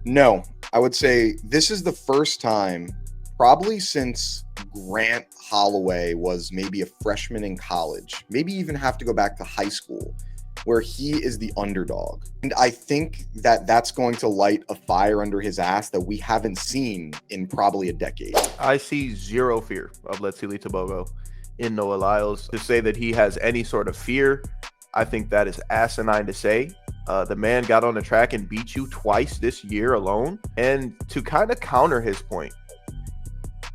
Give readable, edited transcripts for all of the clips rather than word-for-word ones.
No, I would say this is the first time, probably since Grant Holloway was maybe a freshman in college, maybe even have to go back to high school, where he is the underdog. And I think that that's going to light a fire under his ass that we haven't seen in probably a decade. I see zero fear of Letsile Tebogo in Noah Lyles. To say that he has any sort of fear, I think that is asinine to say. The man got on the track and beat you twice this year alone. And to kind of counter his point,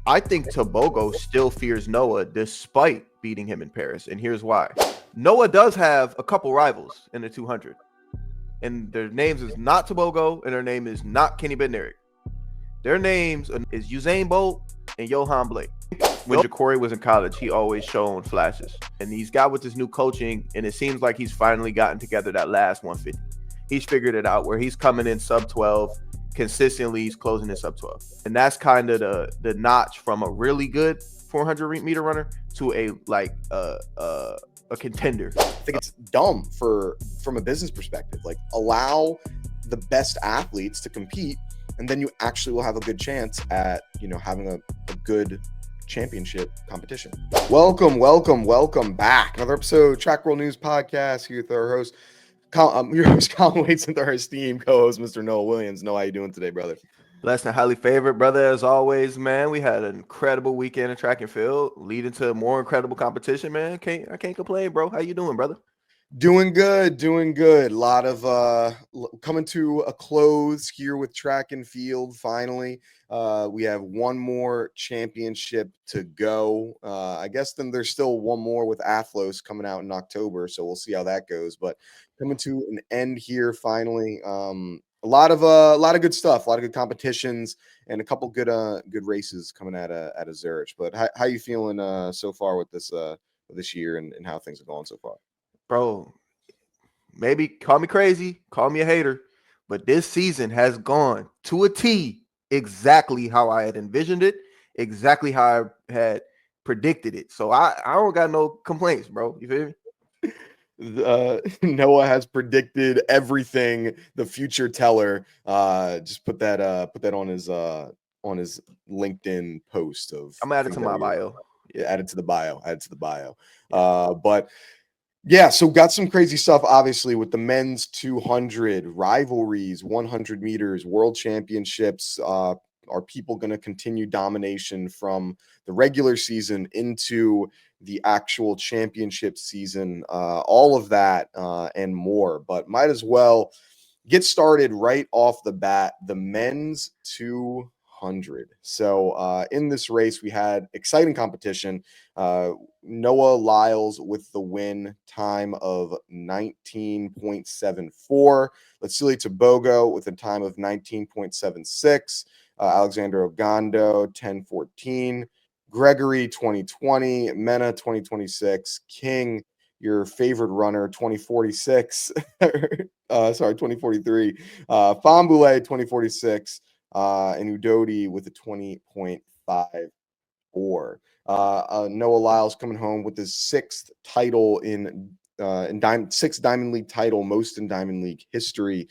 I think Tebogo still fears Noah despite beating him in Paris. And here's why. Noah does have a couple rivals in the 200. And their names is not Tebogo and their name is not Kenny Bednarik. Their names is Usain Bolt and Johan Blake. When Jacoby was in college, he always shown flashes. And he's got with his new coaching, and it seems like he's finally gotten together that last 150. He's figured it out where he's coming in sub 12 consistently. He's closing in sub 12. And that's kind of the notch from a really good 400-meter runner to a contender. I think it's dumb from a business perspective. Like, allow the best athletes to compete, and then you actually will have a good chance at, having a good championship competition. Welcome back. Another episode of Track World News Podcast here with our host, your host Colin Waits, and our esteemed co-host, Mr. Noah Williams. Noah, how you doing today, brother? Blessed and highly favored, brother, as always, man. We had an incredible weekend in track and field, leading to more incredible competition, man. I can't complain, bro. How you doing, brother? Doing good. A lot of coming to a close here with track and field. Finally, we have one more championship to go. I guess then there's still one more with Athlos coming out in October, so we'll see how that goes. But coming to an end here finally. A lot of good stuff, a lot of good competitions, and a couple good races coming out of Zurich. But how you feeling so far with this year and how things are going so far? Bro, maybe call me crazy, call me a hater, but this season has gone to a T exactly how I had envisioned it, exactly how I had predicted it. So I don't got no complaints, bro. You feel me? Noah has predicted everything. The future teller. Just put that on his LinkedIn post of. I'm adding to my bio. Yeah, add it to the bio. But yeah, so got some crazy stuff, obviously, with the men's 200 rivalries, 100 meters, world championships. Are people going to continue domination from the regular season into the actual championship season? All of that and more. But might as well get started right off the bat. The men's 200. So in this race, we had exciting competition. Noah Lyles with the win, time of 19.74. Letsile Tebogo with a time of 19.76. Alexander Ogando, 10:14. Gregory, 2020. Mena, 2026. King, your favorite runner, 2046. 2043. Fambule, 2046. And Udodi with a 20.54. Noah Lyles coming home with his sixth title sixth Diamond League title, most in Diamond League history,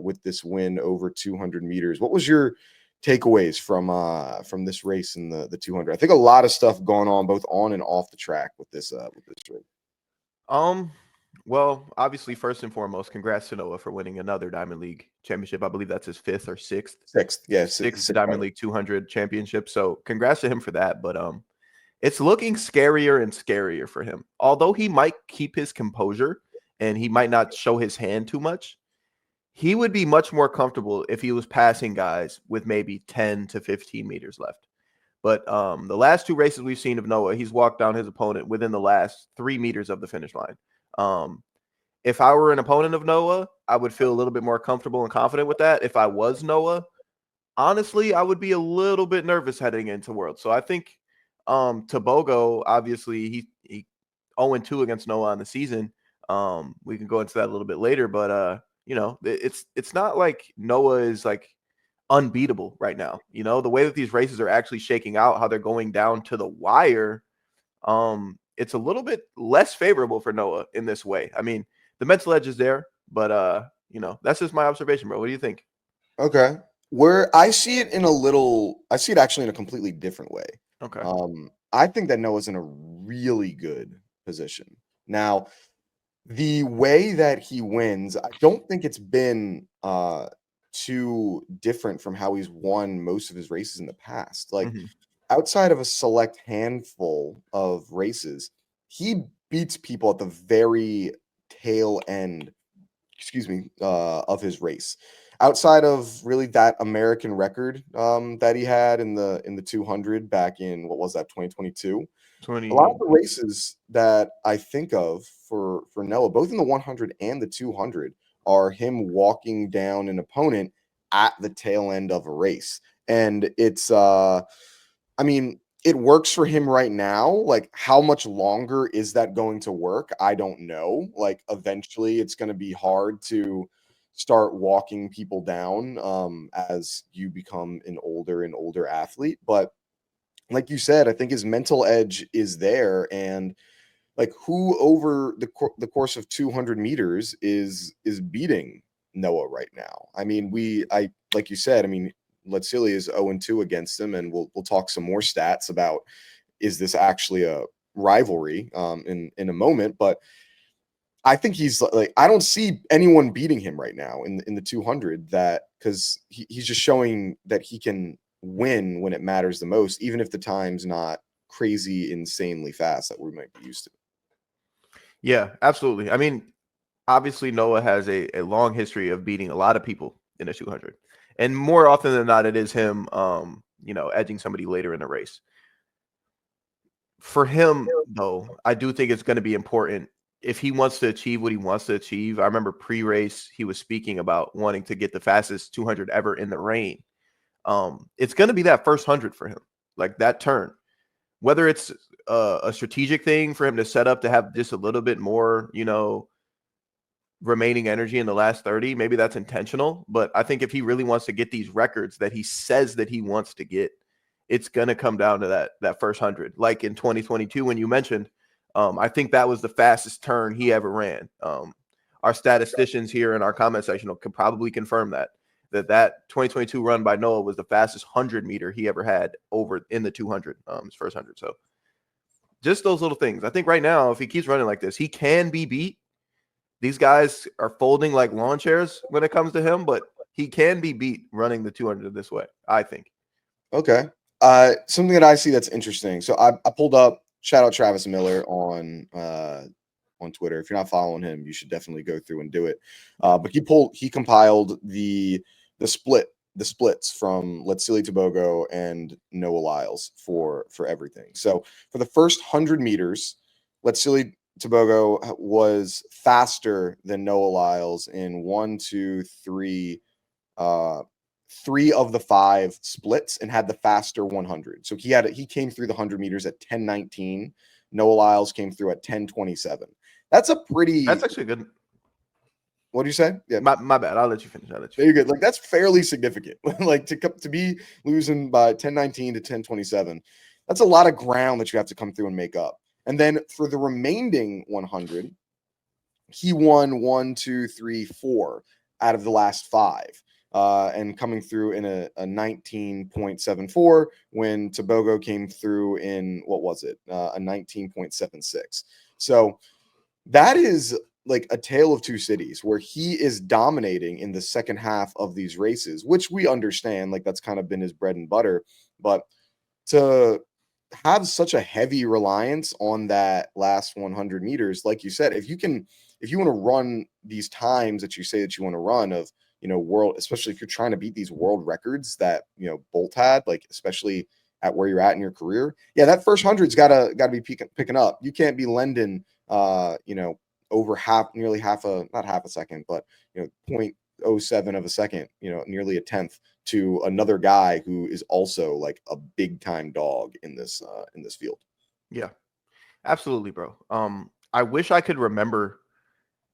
with this win over 200 meters. What was your takeaways from this race in the 200? I think a lot of stuff going on both on and off the track with this race. Well, obviously, first and foremost, congrats to Noah for winning another Diamond League championship. I believe that's his fifth or sixth. Sixth Diamond League 200 championship. So congrats to him for that. But it's looking scarier and scarier for him. Although he might keep his composure and he might not show his hand too much, he would be much more comfortable if he was passing guys with maybe 10 to 15 meters left. But the last two races we've seen of Noah, he's walked down his opponent within the last 3 meters of the finish line. If I were an opponent of Noah, I would feel a little bit more comfortable and confident with that. If I was Noah, honestly, I would be a little bit nervous heading into Worlds. So I think Tebogo, obviously, he 0-2 against Noah on the season. We can go into that a little bit later, but it's not like Noah is like unbeatable right now. The way that these races are actually shaking out, how they're going down to the wire, it's a little bit less favorable for Noah in this way. I mean, the mental edge is there, but that's just my observation, bro. What do you think? Okay. Where I see it I see it actually in a completely different way. Okay. I think that Noah's in a really good position. Now, the way that he wins, I don't think it's been too different from how he's won most of his races in the past. Like Hmm. outside of a select handful of races, he beats people at the very tail end, excuse me, of his race. Outside of really that American record that he had in the 200 back in what was that 2022, a lot 20. of the races that I think of for Noah, both in the 100 and the 200, are him walking down an opponent at the tail end of a race, and it's I mean, it works for him right now. Like, how much longer is that going to work? I don't know. Like, eventually, it's going to be hard to start walking people down as you become an older and older athlete. But like you said, I think his mental edge is there, and like who over the course of 200 meters is beating Noah right now? I mean, I like you said, I mean, Letsile is 0-2 against him, and we'll talk some more stats about is this actually a rivalry in a moment, but I think he's like I don't see anyone beating him right now in the 200 that because he's just showing that he can win when it matters the most, even if the time's not crazy insanely fast that we might be used to. Yeah, absolutely. I mean, obviously Noah has a long history of beating a lot of people in the 200. And more often than not, it is him, edging somebody later in the race. For him, though, I do think it's going to be important if he wants to achieve what he wants to achieve. I remember pre-race, he was speaking about wanting to get the fastest 200 ever in the rain. It's going to be that first 100 for him, like that turn. Whether it's a strategic thing for him to set up to have just a little bit more, remaining energy in the last 30, maybe that's intentional. But I think if he really wants to get these records that he says that he wants to get, it's going to come down to that first 100. Like in 2022, when you mentioned, I think that was the fastest turn he ever ran. Our statisticians here in our comment section could probably confirm that 2022 run by Noah was the fastest 100-meter he ever had over in the 200, his first 100. So just those little things. I think right now, if he keeps running like this, he can be beat. These guys are folding like lawn chairs when it comes to him, but he can be beat running the 200 this way, I think. Okay. Something that I see that's interesting. So I pulled up shout out Travis Miller on Twitter. If you're not following him, you should definitely go through and do it. But he compiled the splits from Letsile Tebogo and Noah Lyles for everything. So for the first 100 meters, Letsile Tebogo was faster than Noah Lyles in uh, 3 of the 5 splits and had the faster 100. So he came through the 100 meters at 10:19. Noah Lyles came through at 10:27. That's a That's pretty. actually good. What do you say? Yeah, My bad. I'll let you finish. there you go. Like that's fairly significant. Like to be losing by 10:19 to 10:27. That's a lot of ground that you have to come through and make up. And then for the remaining 100, he won 1, 2, 3, 4 out of the last 5. And coming through in a 19.74 when Tebogo came through in what was it? A 19.76. So that is like a tale of two cities where he is dominating in the second half of these races, which we understand, like that's kind of been his bread and butter. But to have such a heavy reliance on that last 100 meters, like you said, if you want to run these times that you say that you want to run of, world, especially if you're trying to beat these world records that, Bolt had, like, especially at where you're at in your career. Yeah. That first hundred's gotta be picking up. You can't be lending, over nearly not half a second, but, 0.07 of a second, nearly a tenth to another guy who is also like a big time dog in this field. Yeah, absolutely, bro. I wish I could remember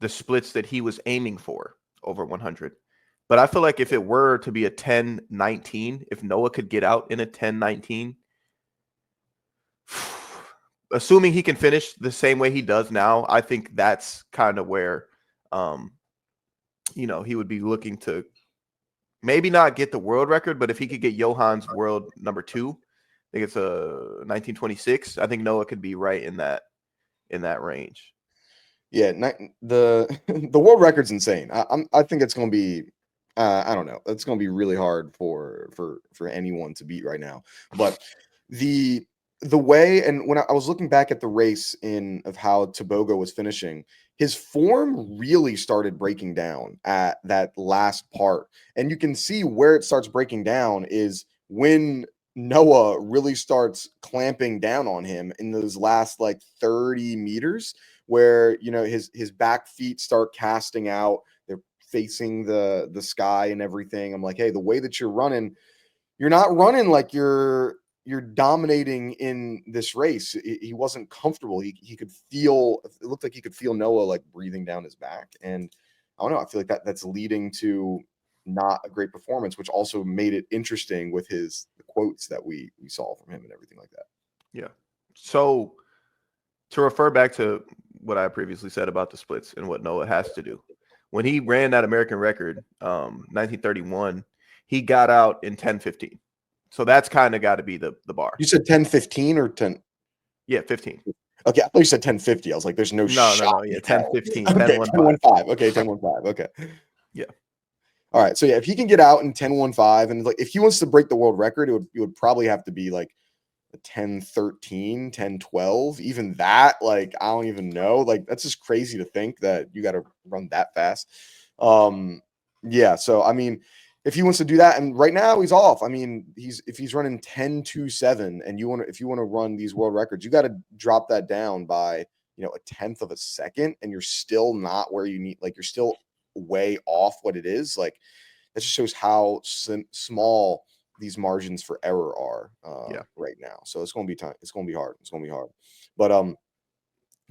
the splits that he was aiming for over 100. But I feel like if it were to be a 10:19, if Noah could get out in a 10:19, assuming he can finish the same way he does now, I think that's kind of where he would be looking to maybe not get the world record, but if he could get Johan's world number 2, I think it's a 1926. I think Noah could be right in that range. Yeah, the the world record's insane. I think it's going to be I don't know. It's going to be really hard for anyone to beat right now. But the way, and when I was looking back at the race of how Tebogo was finishing, his form really started breaking down at that last part. And you can see where it starts breaking down is when Noah really starts clamping down on him in those last like 30 meters, where his back feet start casting out, they're facing the sky and everything. I'm like, hey, the way that you're not running like you're dominating in this race. He wasn't comfortable. He could feel, it looked like he could feel Noah like breathing down his back. And I don't know, I feel like that's leading to not a great performance, which also made it interesting with the quotes that we saw from him and everything like that. Yeah. So to refer back to what I previously said about the splits and what Noah has to do, when he ran that American record, 1931, he got out in 10:15. So that's kind of got to be the bar. You said 10:15 or 10? Yeah, 15. Okay, I thought you said 10:50. I was like, there's no shot. No. Yeah, 10:15. Okay, 10:15. Okay, 10:15. Okay. Yeah. All right. So yeah, if he can get out in 10:15, and like if he wants to break the world record, it would probably have to be like a 10:13, 10:12. Even that, like, I don't even know. Like, that's just crazy to think that you got to run that fast. Yeah. So I mean, if he wants to do that, and right now he's off. I mean, if he's running 10:27, and if you want to run these world records, you got to drop that down by a tenth of a second, and you're still not where you need. Like, you're still way off what it is. Like, that just shows how small these margins for error are right now. So it's going to be time. It's going to be hard. It's going to be hard. But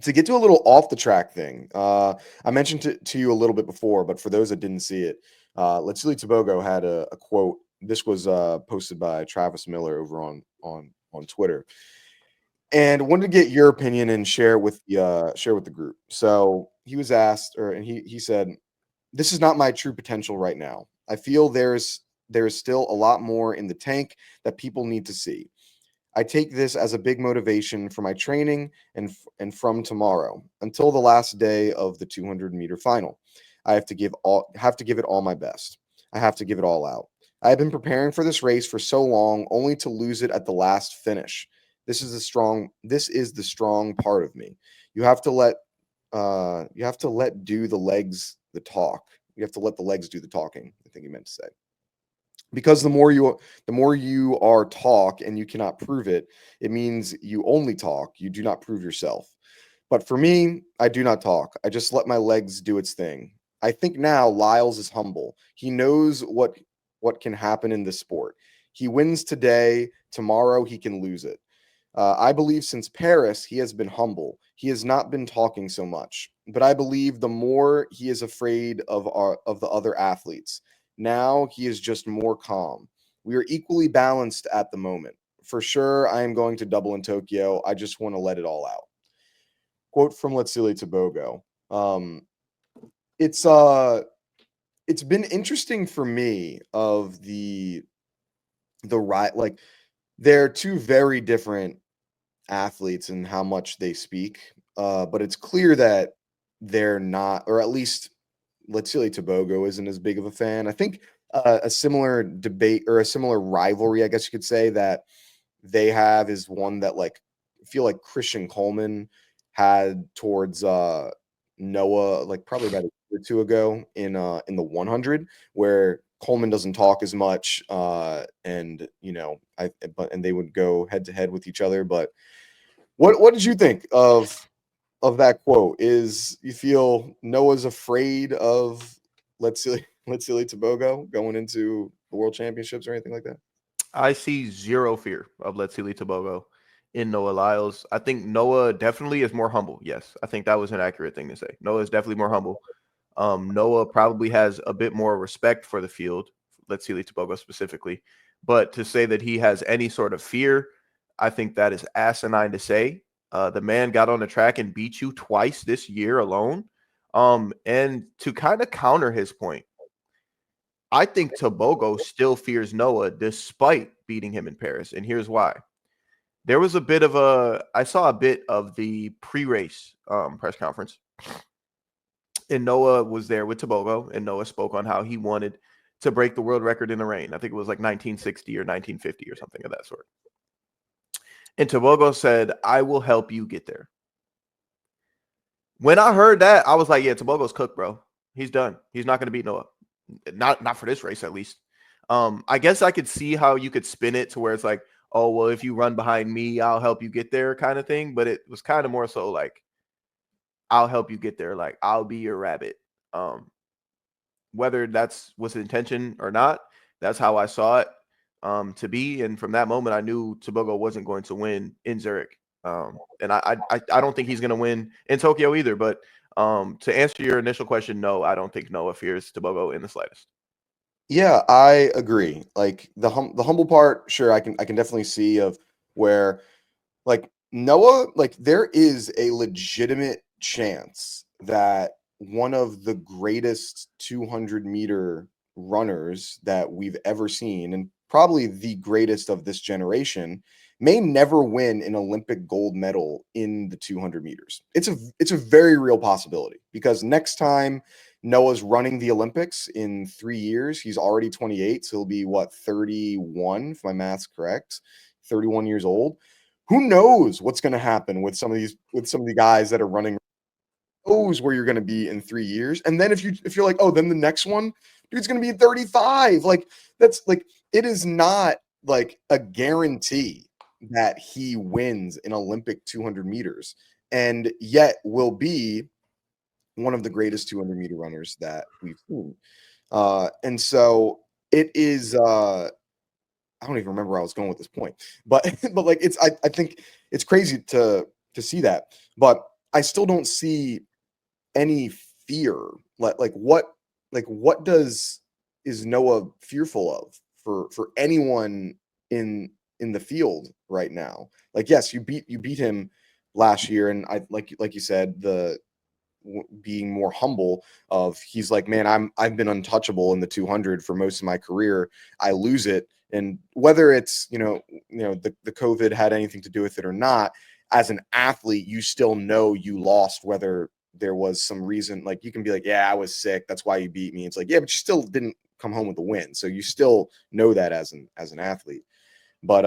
to get to a little off the track thing, I mentioned to you a little bit before, but for those that didn't see it, Letsile Tebogo had a quote. This was posted by Travis Miller over on Twitter, and wanted to get your opinion and share with the group. So he was asked, and he said, "This is not my true potential right now. I feel there is still a lot more in the tank that people need to see. I take this as a big motivation for my training and from tomorrow until the last day of the 200-meter final. I have to give it all my best. I have to give it all out. I have been preparing for this race for so long, only to lose it at the last finish. This is the strong part of me. You have to let do the legs the talk. You have to let the legs do the talking." I think he meant to say. Because the more you are talk and you cannot prove it, it means you only talk. You do not prove yourself. But for me, I do not talk. I just let my legs do its thing. I think now Lyles is humble. He knows what can happen in this sport. He wins today. Tomorrow he can lose it. I believe since Paris, he has been humble. He has not been talking so much. But I believe the more he is afraid of the other athletes. Now he is just more calm. We are equally balanced at the moment. For sure, I am going to double in Tokyo. I just want to let it all out. Quote from Letsile Tebogo. It's been interesting for me of the right, like, they're two very different athletes and how much they speak. But it's clear that they're not, or at least Letsile Tebogo isn't as big of a fan. I think a similar debate or a similar rivalry, I guess you could say, that they have is one that, like, I feel like Christian Coleman had towards Noah, like probably about a year or two ago in the 100, where Coleman doesn't talk as much, and they would go head to head with each other. But what did you think of that quote? Is you feel Noah's afraid of Letsile Tebogo going into the World Championships or anything like that? I see zero fear of Letsile Tebogo in Noah Lyles. I think Noah definitely is more humble. Yes, I think that was an accurate thing to say. Noah is definitely more humble. Noah probably has a bit more respect for the field, Letsile Tebogo specifically. But to say that he has any sort of fear, I think that is asinine to say. The man got on the track and beat you twice this year alone. And to kind of counter his point, I think Tebogo still fears Noah despite beating him in Paris. And here's why. There was I saw a bit of the pre-race press conference. And Noah was there with Tebogo, and Noah spoke on how he wanted to break the world record in the rain. I think it was like 1960 or 1950 or something of that sort. And Tebogo said, I will help you get there. When I heard that, I was like, yeah, Tebogo's cooked, bro. He's done. He's not going to beat Noah. Not for this race, at least. I guess I could see how you could spin it to where it's like, oh, well, if you run behind me, I'll help you get there kind of thing. But it was kind of more so like, I'll help you get there. Like, I'll be your rabbit. Whether that's was the intention or not, that's how I saw it to be. And from that moment, I knew Tebogo wasn't going to win in Zurich. And I don't think he's going to win in Tokyo either. But to answer your initial question, no, I don't think Noah fears Tebogo in the slightest. Yeah, I agree. Like the humble part, sure, I can definitely see of where like Noah, like there is a legitimate chance that one of the greatest 200-meter runners that we've ever seen, and probably the greatest of this generation, may never win an Olympic gold medal in the 200 meters. It's a very real possibility because next time Noah's running the Olympics in 3 years, he's already 28, so he'll be what, 31, if my math's correct, 31 years old. Who knows what's going to happen with some of the guys that are running? Knows where you're going to be in 3 years, and then if you're like, oh, then the next one, dude's going to be 35. Like that's like it is not like a guarantee that he wins an Olympic 200 meters, and yet will be one of the greatest 200-meter runners that we've seen. And so it is. I don't even remember where I was going with this point, but like it's. I think it's crazy to see that, but I still don't see any fear. Like what is Noah fearful of for anyone in the field right now? Like, yes, you beat him last year, and I like you said, being more humble of he's like, man, I've been untouchable in the 200 for most of my career. I lose it, and whether it's the COVID had anything to do with it or not, as an athlete, you still know you lost, whether there was some reason. Like you can be like, yeah, I was sick, that's why you beat me. It's like, yeah, but you still didn't come home with a win, so you still know that as an athlete. But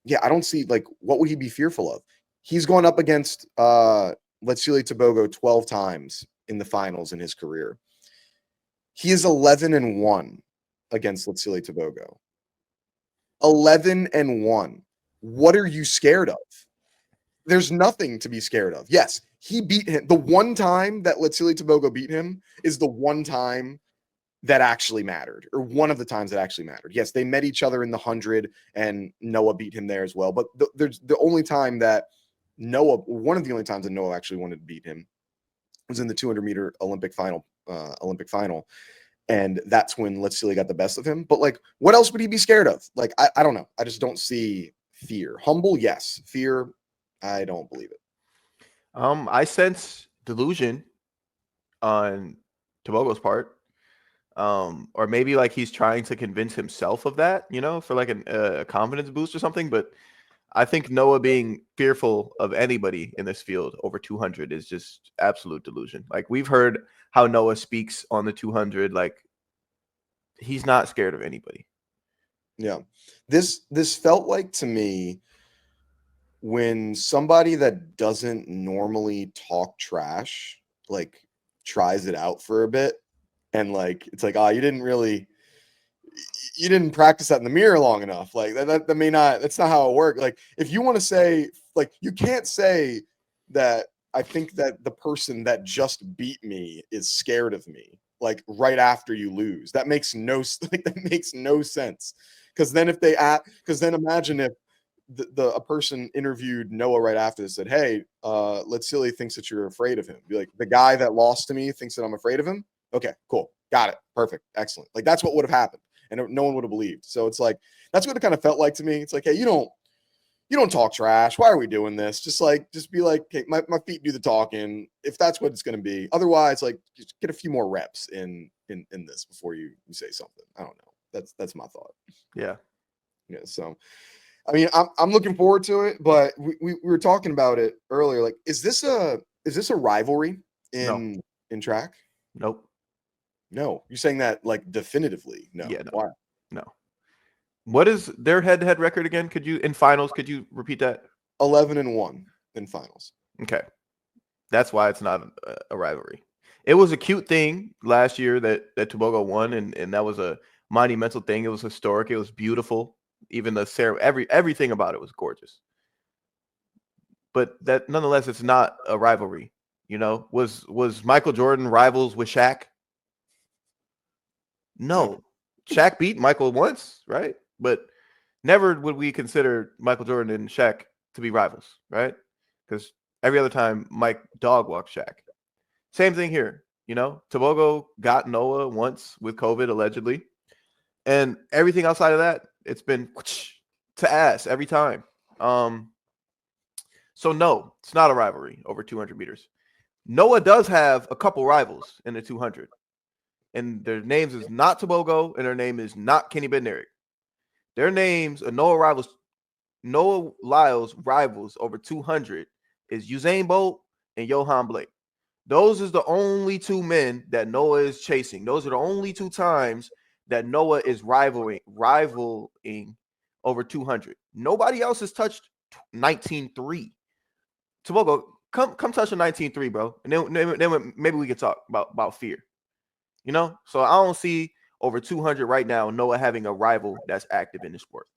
yeah, I don't see like what would he be fearful of. He's going up against Letsile Tebogo 12 times in the finals in his career. He is 11-1 against Letsile Tebogo. 11-1. What are you scared of? There's nothing to be scared of. Yes, he beat him. The one time that Letsile Tebogo beat him is the one time that actually mattered, or one of the times that actually mattered. Yes, they met each other in the 100, and Noah beat him there as well. But there's the only time that one of the only times that Noah actually wanted to beat him was in the 200-meter Olympic final. And that's when Letsile got the best of him. But like, what else would he be scared of? Like, I don't know. I just don't see fear. Humble, yes. Fear, I don't believe it. I sense delusion on Tebogo's part. Or maybe like he's trying to convince himself of that, for like a confidence boost or something. But I think Noah being fearful of anybody in this field over 200 is just absolute delusion. Like we've heard how Noah speaks on the 200, like he's not scared of anybody. Yeah. This felt like to me when somebody that doesn't normally talk trash, like tries it out for a bit, and like it's like, you didn't practice that in the mirror long enough. Like that may not, that's not how it works. Like if you want to say, like, you can't say that I think that the person that just beat me is scared of me, like right after you lose. That makes no sense. Because then imagine if a person interviewed Noah right after this, said, hey, Letsile thinks that you're afraid of him. Be like, the guy that lost to me thinks that I'm afraid of him. Okay, cool. Got it. Perfect. Excellent. Like that's what would have happened. And no one would have believed. So it's like, that's what it kind of felt like to me. It's like, hey, you don't you don't talk trash. Why are we doing this? Just be like, okay, my feet do the talking if that's what it's going to be. Otherwise, like, just get a few more reps in this before you say something. I don't know. That's my thought. Yeah. Yeah. So, I mean, I'm looking forward to it, but we were talking about it earlier. Like, is this a rivalry in track? Nope. No, you're saying that like definitively. No. Yeah. No. Why? No. What is their head-to-head record again? Could you repeat that? 11-1 in finals. Okay. That's why it's not a rivalry. It was a cute thing last year that Tebogo won, and that was a monumental thing. It was historic. It was beautiful. Even the everything about it was gorgeous. But that nonetheless, it's not a rivalry. You know, was Michael Jordan rivals with Shaq? No. Shaq beat Michael once, right? But never would we consider Michael Jordan and Shaq to be rivals, right? Because every other time Mike dog walked Shaq. Same thing here. You know, Tebogo got Noah once with COVID, allegedly. And everything outside of that, it's been to ass every time. So no, it's not a rivalry over 200 meters. Noah does have a couple rivals in the 200. And their names is not Tebogo, and their name is not Kenny Bednarik. Their names are Noah Lyles rivals over 200 is Usain Bolt and Johan Blake. Those is the only two men that Noah is chasing. Those are the only two times that Noah is rivaling over 200. Nobody else has touched 19.3. Tebogo, come touch a 19.3, bro. And then maybe we can talk about fear. You know? So I don't see over 200 right now Noah having a rival that's active in the sport.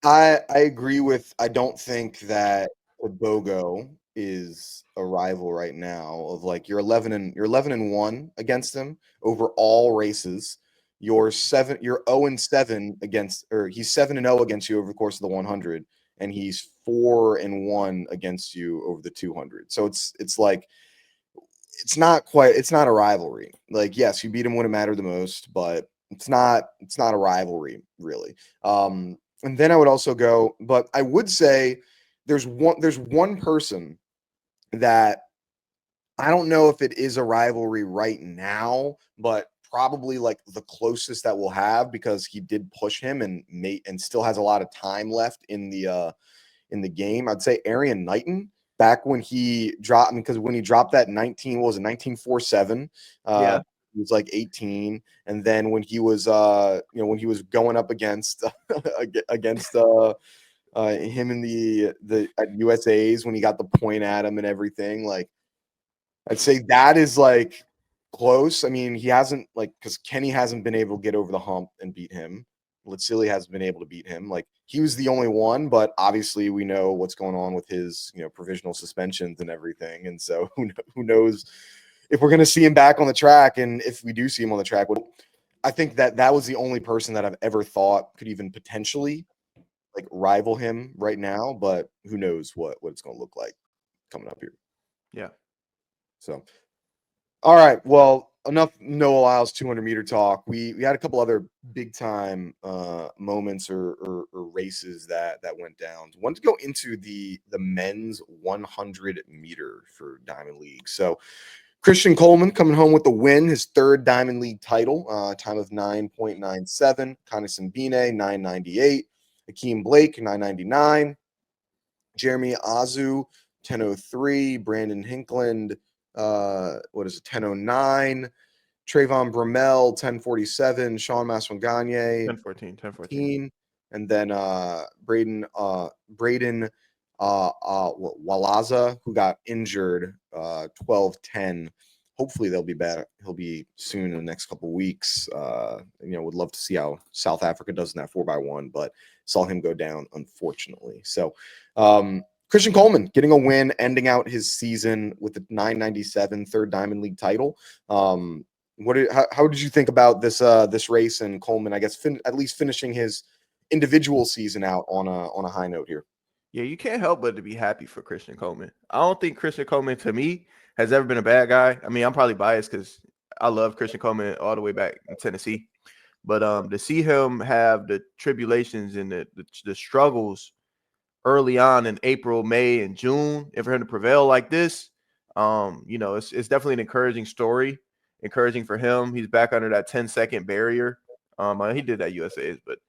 I agree with. I don't think that Tebogo is a rival right now. Of like you're 11-1 against him over all races. You're 0-7 against, or he's 7-0 against you over the course of the 100, and he's 4-1 against you over the 200. So it's like it's not a rivalry. Like, yes, you beat him when it mattered the most, but it's not a rivalry really. And then I would also go, but I would say there's one person that I don't know if it is a rivalry right now, but probably like the closest that we'll have, because he did push him and still has a lot of time left in the game. I'd say Arian Knighton, back when he dropped, because when he dropped that 19.47, Yeah. he was like 18, and then when he was when he was going up against against him in the at USA's, when he got the point at him and everything, like I'd say that is like close. I mean, he hasn't, like, because Kenny hasn't been able to get over the hump and beat him. Letsile hasn't been able to beat him. Like, he was the only one, but obviously we know what's going on with his, provisional suspensions and everything. And so who knows if we're going to see him back on the track, and if we do see him on the track. I think that was the only person that I've ever thought could even potentially like rival him right now, but who knows what it's going to look like coming up here. Yeah. So, all right. Well, enough Noah Lyles 200-meter talk. We had a couple other big time moments or races that went down. I wanted to go into the men's 100-meter for Diamond League. So Christian Coleman coming home with the win, his third Diamond League title, time of 9.97. Connie Bine 9.98. Akeem Blake 9.99. Jeremy Azu 10.03. Brandon Hinkland 10.09. Trayvon Bromell 10.47. Sean Maswanganye 10.14. And then Braden Walaza, who got injured, 12.10. Hopefully they'll be better. He'll be soon in the next couple of weeks. Would love to see how South Africa does in that 4x1, but saw him go down, unfortunately. So Christian Coleman getting a win, ending out his season with the 9.97 third Diamond League title. How did you think about this race, and Coleman, I guess, at least finishing his individual season out on a high note here? Yeah, you can't help but to be happy for Christian Coleman. I don't think Christian Coleman, to me, has ever been a bad guy. I mean, I'm probably biased because I love Christian Coleman all the way back in Tennessee. But to see him have the tribulations and the struggles early on in April, May, and June, and for him to prevail like this, it's definitely an encouraging story. Encouraging for him. He's back under that 10-second barrier. He did that USA's, but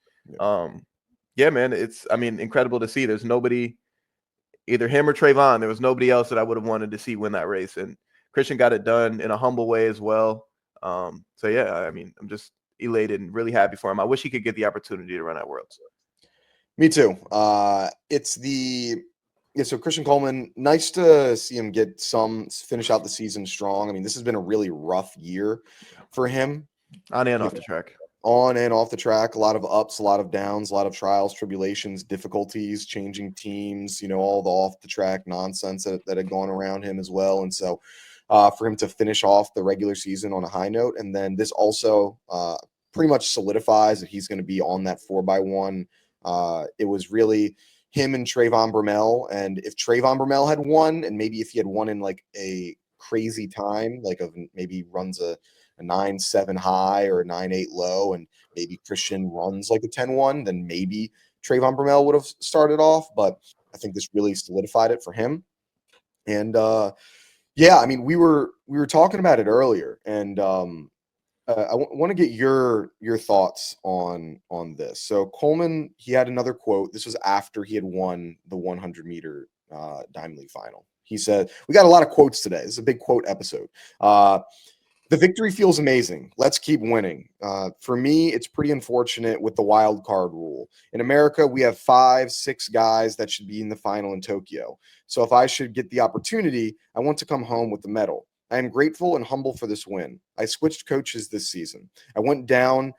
yeah, man, it's incredible to see. There's nobody, either him or Trayvon. There was nobody else that I would have wanted to see win that race, and Christian got it done in a humble way as well. So yeah, I'm just elated and really happy for him. I wish he could get the opportunity to run at Worlds. Me too. So Christian Coleman, nice to see him finish out the season strong. This has been a really rough year for him. On and off the track. On and off the track, a lot of ups, a lot of downs, a lot of trials, tribulations, difficulties, changing teams, all the off the track nonsense that had gone around him as well. And so for him to finish off the regular season on a high note, and then this also pretty much solidifies that he's going to be on that 4x1. It was really him and Trayvon Bromell, and if Trayvon Bromell had won, and maybe if he had won in like a crazy time, like maybe runs a 9.7 high or a 9.8 low, and maybe Christian runs like a 10.1, then maybe Trayvon Bromell would have started off. But I think this really solidified it for him. And we were talking about it earlier, and I want to get your thoughts on this. So Coleman, he had another quote. This was after he had won the 100-meter Diamond League final. He said, we got a lot of quotes today. This is a big quote episode. The victory feels amazing. Let's keep winning. For me, it's pretty unfortunate with the wild card rule. In America, we have 5-6 guys that should be in the final in Tokyo. So if I should get the opportunity, I want to come home with the medal. I am grateful and humble for this win. I switched coaches this season. I went down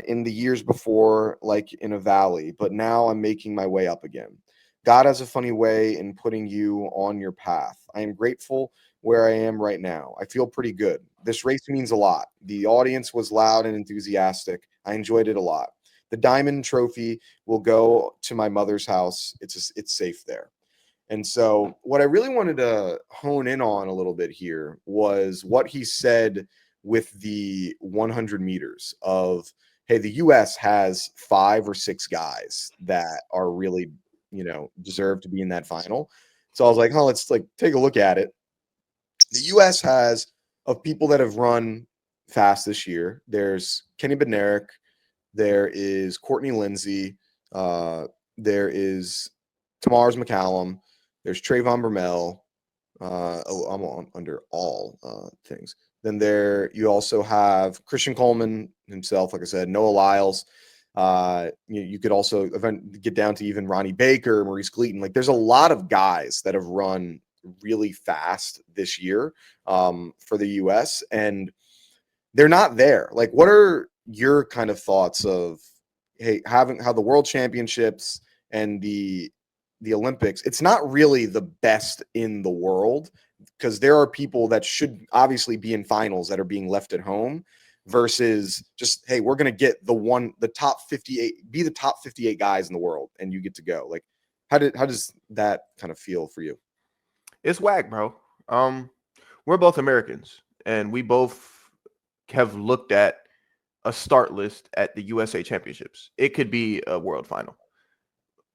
in the years before, like in a valley, but now I'm making my way up again. God has a funny way in putting you on your path. I am grateful where I am right now. I feel pretty good. This race means a lot. The audience was loud and enthusiastic. I enjoyed it a lot. The diamond trophy will go to my mother's house. It's safe there. And so what I really wanted to hone in on a little bit here was what he said with the 100 meters of, hey, the U.S. has 5 or 6 guys that are really, deserve to be in that final. So I was like, let's take a look at it. The U.S. has, of people that have run fast this year, there's Kenny Bednarek, there is Courtney Lindsay, there is Tamars McCallum, there's Trayvon Bromell. I'm on under all things. Then you also have Christian Coleman himself, like I said, Noah Lyles. You could also get down to even Ronnie Baker, Maurice Gleaton. Like, there's a lot of guys that have run really fast this year for the U.S. and they're not there. Like, what are your kind of thoughts of, hey, having how the World Championships and the Olympics, it's not really the best in the world because there are people that should obviously be in finals that are being left at home versus just, hey, we're going to get the top 58, be the top 58 guys in the world and you get to go. Like, how does that kind of feel for you? It's whack, bro. We're both Americans and we both have looked at a start list at the USA Championships. It could be a world final.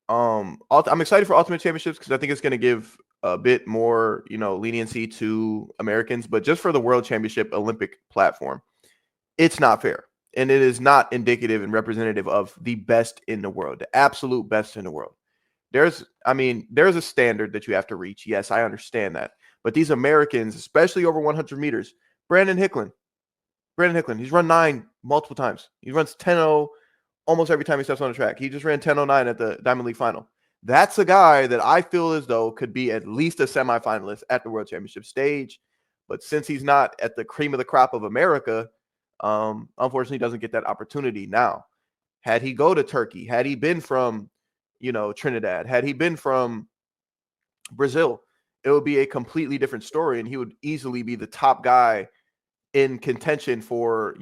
I'm excited for Ultimate Championships because I think it's going to give a bit more, leniency to Americans. But just for the World Championship Olympic platform, it's not fair, and it is not indicative and representative of the best in the world, the absolute best in the world. There's a standard that you have to reach. Yes, I understand that, but these Americans, especially over 100 meters, Brandon Hicklin, he's run 9 multiple times. He runs 10.0. Almost every time he steps on the track. He just ran 10.09 at the Diamond League final. That's a guy that I feel as though could be at least a semifinalist at the World Championship stage. But since he's not at the cream of the crop of America, unfortunately doesn't get that opportunity now. Had he go to Turkey, had he been from, Trinidad, had he been from Brazil, it would be a completely different story. And he would easily be the top guy in contention for,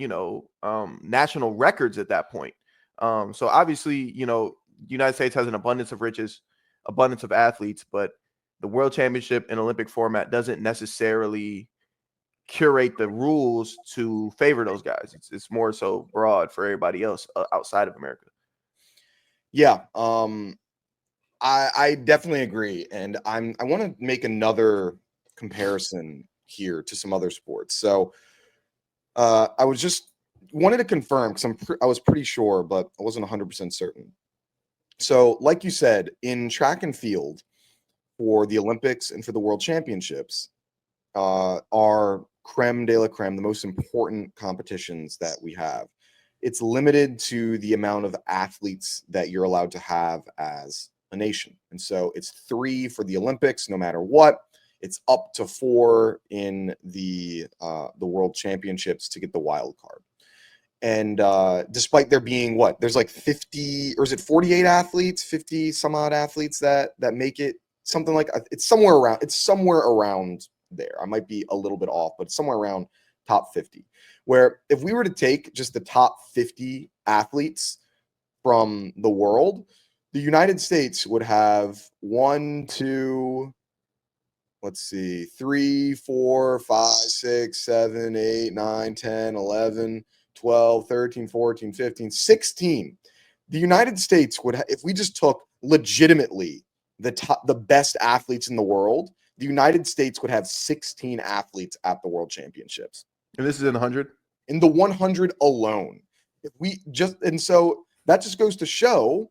national records at that point. So obviously, the United States has an abundance of riches, abundance of athletes, but the World Championship and Olympic format doesn't necessarily curate the rules to favor those guys. It's more so broad for everybody else outside of America. Yeah. I definitely agree, and I want to make another comparison here to some other sports. So I was just wanted to confirm because I was pretty sure, but I wasn't 100% certain. So, like you said, in track and field for the Olympics and for the World Championships, are creme de la creme, the most important competitions that we have. It's limited to the amount of athletes that you're allowed to have as a nation. And so it's 3 for the Olympics, no matter what. It's up to 4 in the World Championships to get the wild card. And despite there being there's like 50 or is it 48 athletes, 50 some odd athletes that make it, something like it's somewhere around there. I might be a little bit off, but somewhere around top 50. Where if we were to take just the top 50 athletes from the world, the United States would have 1, 2, let's see, 3, 4, 5, 6, 7, 8, 9, 10, 11, 12, 13, 14, 15, 16. The United States would if we just took legitimately the best athletes in the world, the United States would have 16 athletes at the World Championships. And this is in the 100? In the 100 alone. So that just goes to show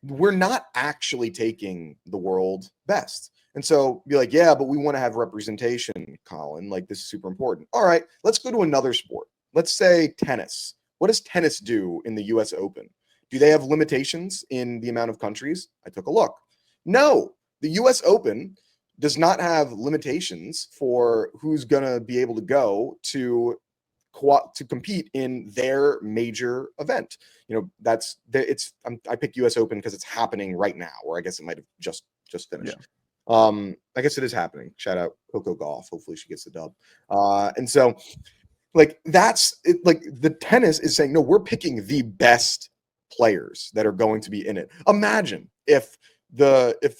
we're not actually taking the world best. And so be like, yeah, but we want to have representation, Colin. Like, this is super important. All right, let's go to another sport. Let's say tennis. What does tennis do in the US Open? Do they have limitations in the amount of countries? I took a look. No, the US Open does not have limitations for who's going to be able to go to compete in their major event. I pick US Open because it's happening right now, or I guess it might have just finished. Yeah. I guess it is happening. Shout out Coco Golf. Hopefully she gets the dub. And so that's it. Like, the tennis is saying, no, we're picking the best players that are going to be in it. Imagine if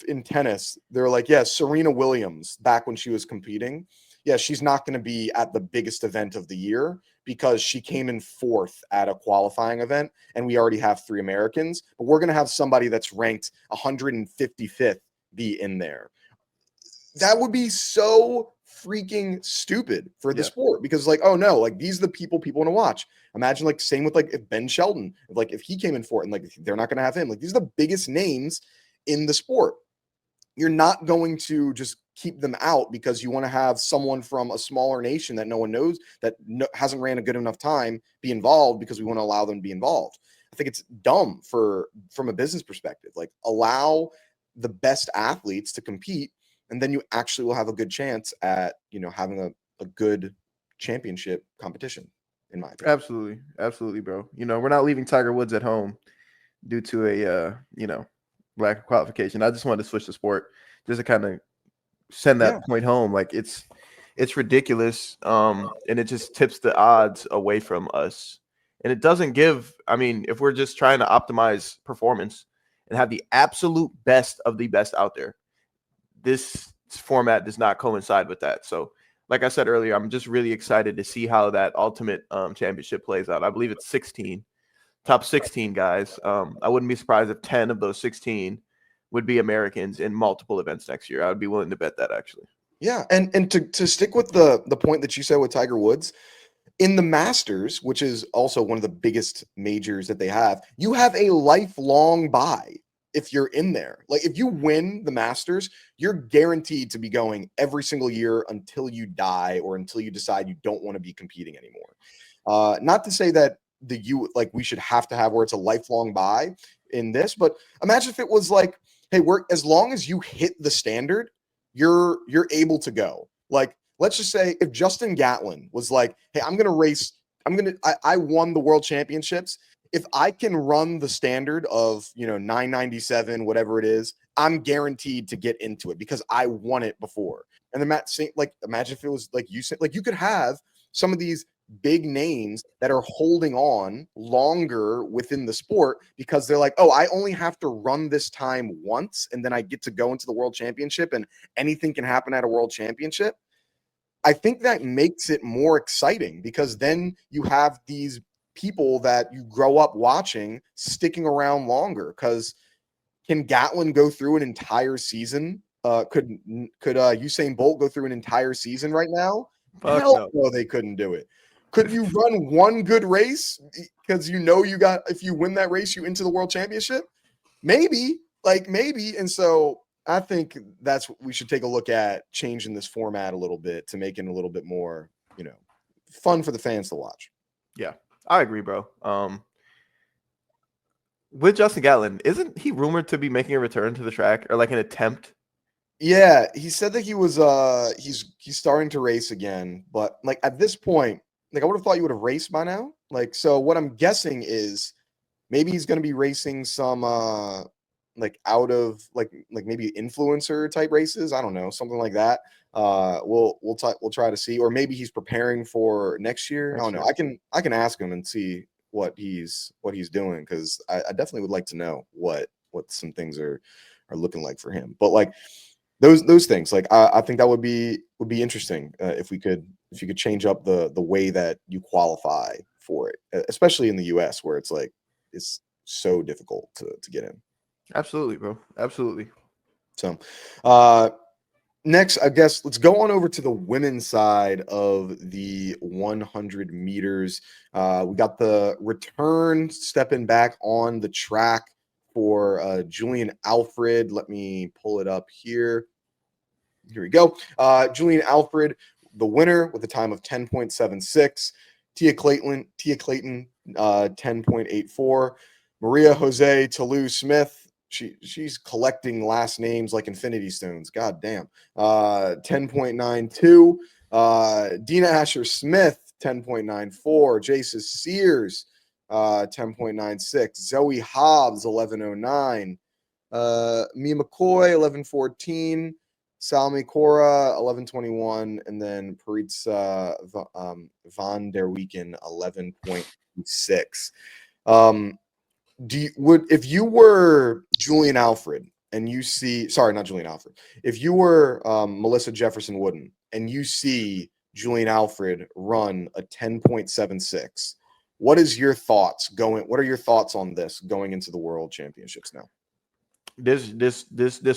in tennis they're like, yeah, Serena Williams, back when she was competing, yeah, she's not going to be at the biggest event of the year because she came in 4th at a qualifying event, and we already have 3 Americans, but we're going to have somebody that's ranked 155th be in there. That would be so freaking stupid for the sport, because oh no, these are the people want to watch. Imagine same with if Ben Sheldon, if he came in 4th and they're not going to have him. These are the biggest names in the sport. You're not going to just keep them out because you want to have someone from a smaller nation that no one knows, that hasn't ran a good enough time, be involved because we want to allow them to be involved. I think it's dumb from a business perspective. Allow the best athletes to compete, and then you actually will have a good chance at having a good championship competition, in my opinion. Absolutely, bro. We're not leaving Tiger Woods at home due to a lack of qualification. I just wanted to switch the sport just to kind of send that point home. It's ridiculous, and it just tips the odds away from us. And it doesn't give, if we're just trying to optimize performance and have the absolute best of the best out there, this format does not coincide with that. So like I said earlier, I'm just really excited to see how that ultimate championship plays out. I believe it's 16, top 16 guys. I wouldn't be surprised if 10 of those 16 would be Americans in multiple events next year. I would be willing to bet that, actually. Yeah, and to stick with the point that you said with Tiger Woods, in the Masters, which is also one of the biggest majors that they have, you have a lifelong bye if you're in there. If you win the Masters, you're guaranteed to be going every single year until you die or until you decide you don't want to be competing anymore. Not to say that we should have to have where it's a lifelong bye in this, but imagine if it was hey, as long as you hit the standard, you're able to go. Let's just say if Justin Gatlin was hey, I'm going to race, I won the World Championships. If I can run the standard of 997, whatever it is, I'm guaranteed to get into it because I won it before. And then imagine if it was you said, you could have some of these big names that are holding on longer within the sport because they're oh, I only have to run this time once, and then I get to go into the World Championship, and anything can happen at a World Championship. I think that makes it more exciting because then you have these people that you grow up watching sticking around longer, because Can Gatlin go through an entire season? Could Usain Bolt go through an entire season right now? Fuck Hell no. no, they couldn't do it. Could you run one good race because if you win that race, you into the world championship? Maybe, maybe. And so I think that's what we should take a look at, changing this format a little bit to make it a little bit more, fun for the fans to watch. Yeah, I agree, bro. With Justin Gatlin, isn't he rumored to be making a return to the track or like an attempt? Yeah, he said that he was he's starting to race again, but like at this point, like I would have thought you would have raced by now. Like, so what I'm guessing is maybe he's going to be racing some like out of like maybe influencer type races. I don't know, something like that. We'll try to see, or maybe he's preparing for next year. I don't know. I can ask him and see what he's doing, because I definitely would like to know what some things are looking like for him. But like those things, like I think that would be interesting if you could change up the way that you qualify for it, especially in the US where it's like it's so difficult to get in. Absolutely, bro. Absolutely. So next, I guess let's go on over to the women's side of the 100 meters. We got the return stepping back on the track for Julien Alfred. Let me pull it up here. Here we go. Julien Alfred, the winner with a time of 10.76. Tia Clayton, 10.84. Maria Jose Toulouse Smith, she's collecting last names like Infinity Stones. God damn. 10.92. Dina Asher Smith, 10.94. Jason Sears, 10.96. Zoe Hobbs, 11.09. Mia McCoy, 11.14. Salmi Cora, 11.21, and then Paritza Van der Weeken, 11.6. If you were Julien Alfred and you see, sorry, not Julien Alfred, if you were Melissa Jefferson Wooden and you see Julien Alfred run a 10.76, what are your thoughts on this going into the World Championships now? This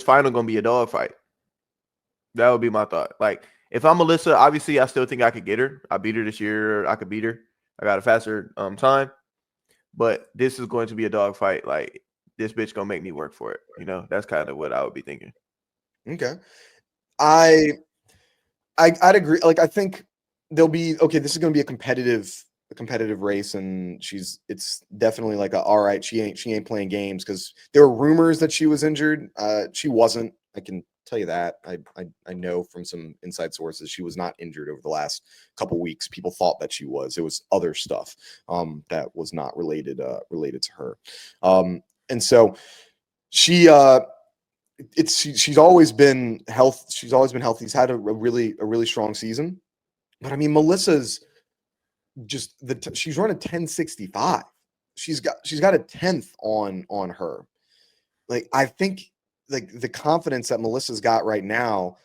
final gonna be a dogfight. That would be my thought. Like, if I'm Melissa, obviously I still think I could get her. I beat her this year. I could beat her. I got a faster time. But this is going to be a dogfight. Like, this bitch gonna make me work for it. That's kind of what I would be thinking. Okay. I'd agree. Like, I think this is gonna be a competitive race, and it's definitely like all right, she ain't playing games, because there were rumors that she was injured. She wasn't. I can tell you that. I know from some inside sources she was not injured over the last couple weeks. People thought that she was. It was other stuff that was not related to her. And so she's always been healthy. She's had a really strong season. But I mean, Melissa's just she's running 10.65. She's got a 10th on her. Like, I think like the confidence that Melissa's got right now,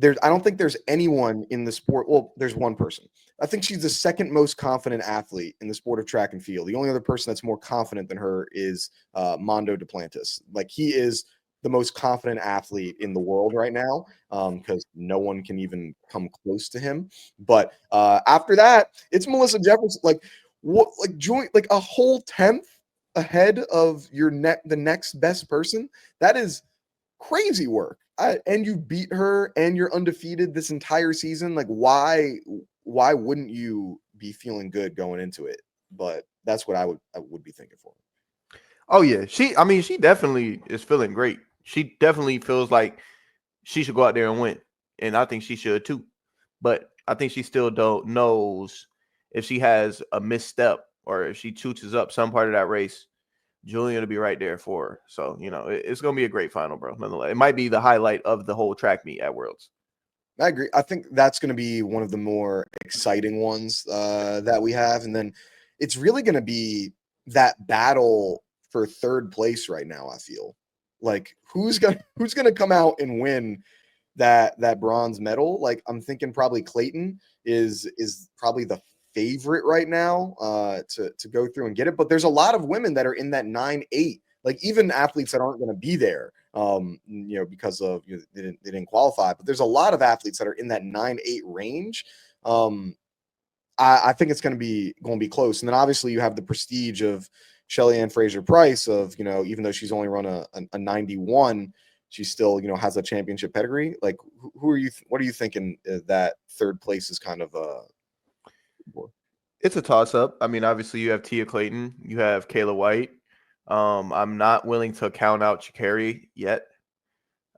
I don't think there's anyone in the sport. Well, there's one person. I think she's the second most confident athlete in the sport of track and field. The only other person that's more confident than her is Mondo Duplantis. Like, he is the most confident athlete in the world right now, because no one can even come close to him. But after that, it's Melissa Jefferson. Like, what? Like, join like a whole 10th ahead of the next best person. That is crazy work. And you beat her and you're undefeated this entire season. Like, why wouldn't you be feeling good going into it? But that's what I would be thinking for. Oh yeah, she definitely is feeling great. She definitely feels like she should go out there and win, and I think she should too. But I think she still knows if she has a misstep or if she chooses up some part of that race, Julien will be right there for her. So, it's going to be a great final, bro. Nonetheless, it might be the highlight of the whole track meet at Worlds. I agree. I think that's going to be one of the more exciting ones that we have. And then it's really going to be that battle for third place right now, I feel. Like, who's going to come out and win that bronze medal? Like, I'm thinking probably Clayton is probably the favorite right now to go through and get it. But there's a lot of women that are in that 9-8 like even athletes that aren't going to be there, because of they didn't qualify. But there's a lot of athletes that are in that 9-8 range. I think it's going to be close. And then obviously you have the prestige of Shelly Ann Fraser-Price of, even though she's only run a 91, she still, has a championship pedigree. Like what are you thinking that third place is kind of It's a toss up. I mean, obviously you have Tia Clayton, you have Kayla White. I'm not willing to count out Chikari yet.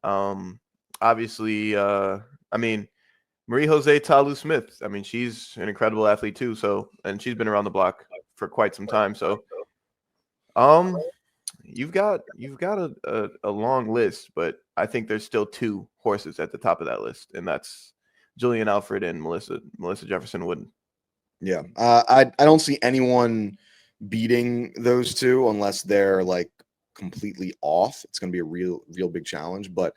Obviously, I mean, Marie Jose Talu Smith. I mean, she's an incredible athlete too. So, and she's been around the block for quite some time. So, you've got a long list, but I think there's still two horses at the top of that list, and that's Julien Alfred and Melissa Jefferson Wooden. Yeah, I don't see anyone beating those two unless they're like completely off. It's going to be a real big challenge, but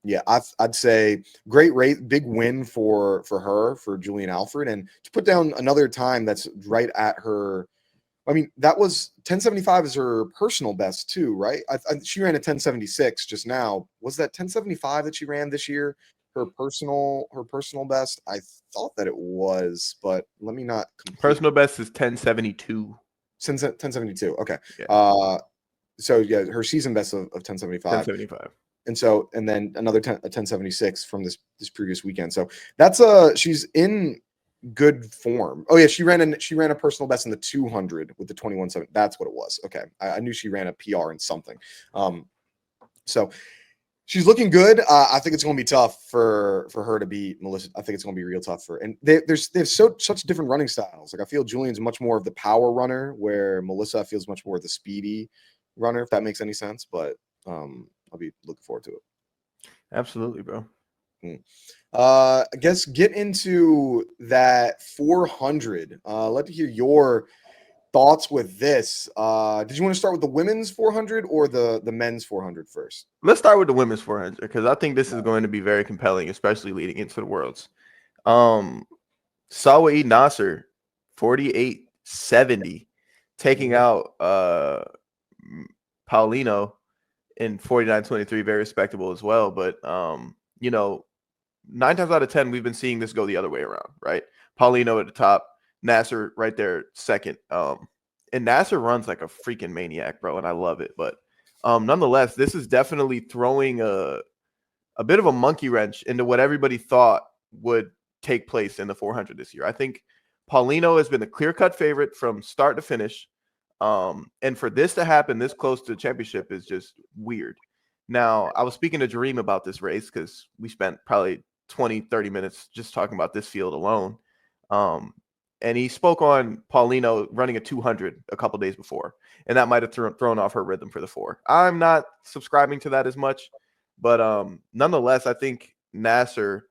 yeah, I'd say great rate, big win for Julien Alfred, and to put down another time that's right at her. I mean, that was 1075 is her personal best too, right? She ran a 1076 just now. Was that 1075 that she ran this year? Her personal best? I thought that it was, but let me not. Personal best is 1072. 1072. Okay. Yeah. So yeah, her season best of 1075. 1075. And then another 1076 from this previous weekend. So that's she's in good form. Oh yeah, she ran a personal best in the 200 with the 21.7. That's what it was. Okay, I knew she ran a PR in something. So she's looking good. I think it's going to be tough for her to beat Melissa. I think it's going to be real tough for. And they have such different running styles. Like I feel Julian's much more of the power runner, where Melissa feels much more of the speedy runner. If that makes any sense, but I'll be looking forward to it. Absolutely, bro. I guess get into that 400. Let me hear your thoughts with this. Did you want to start with the women's 400 or the men's 400 first? Let's start with the women's 400 because I think this is going to be very compelling, especially leading into the Worlds. Salwa Eid Naser, 48.70, taking out Paulino in 49.23, very respectable as well. But 9 times out of 10, we've been seeing this go the other way around, right? Paulino at the top, Naser right there second. And Naser runs like a freaking maniac, bro, and I love it. But nonetheless, this is definitely throwing a bit of a monkey wrench into what everybody thought would take place in the 400 this year. I think Paulino has been the clear-cut favorite from start to finish. And for this to happen this close to the championship is just weird. Now, I was speaking to Jareem about this race because we spent probably 20, 30 minutes just talking about this field alone. And he spoke on Paulino running a 200 a couple days before, and that might have thrown off her rhythm for the 4. I'm not subscribing to that as much, but nonetheless, I think Naser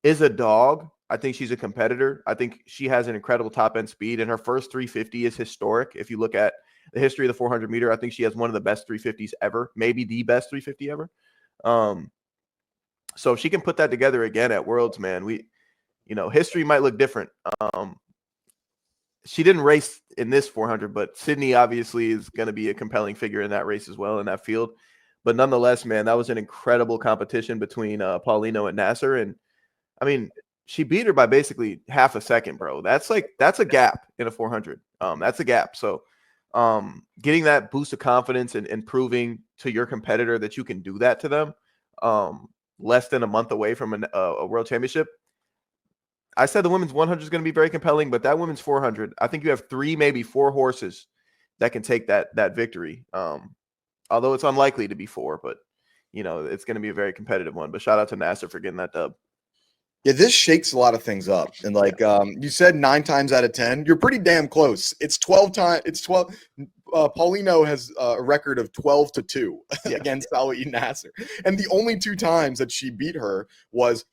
is a dog. I think she's a competitor. I think she has an incredible top-end speed, and her first 350 is historic. If you look at the history of the 400-meter, I think she has one of the best 350s ever, maybe the best 350 ever. So if she can put that together again at Worlds, man, history might look different. She didn't race in this 400, but Sydney obviously is going to be a compelling figure in that race as well, in that field. But nonetheless, man, that was an incredible competition between Paulino and Naser. And I mean, she beat her by basically half a second, bro. That's a gap in a 400. That's a gap. So getting that boost of confidence and proving to your competitor that you can do that to them less than a month away from a world championship. I said the women's 100 is going to be very compelling, but that women's 400, I think you have 3, maybe 4 horses that can take that victory. Although it's unlikely to be 4, but it's going to be a very competitive one. But shout out to Naser for getting that dub. Yeah, this shakes a lot of things up. And you said 9 times out of 10, you're pretty damn close. It's 12 times. It's 12. Paulino has a record of 12-2 against Salwa Eid Naser. And the only 2 times that she beat her was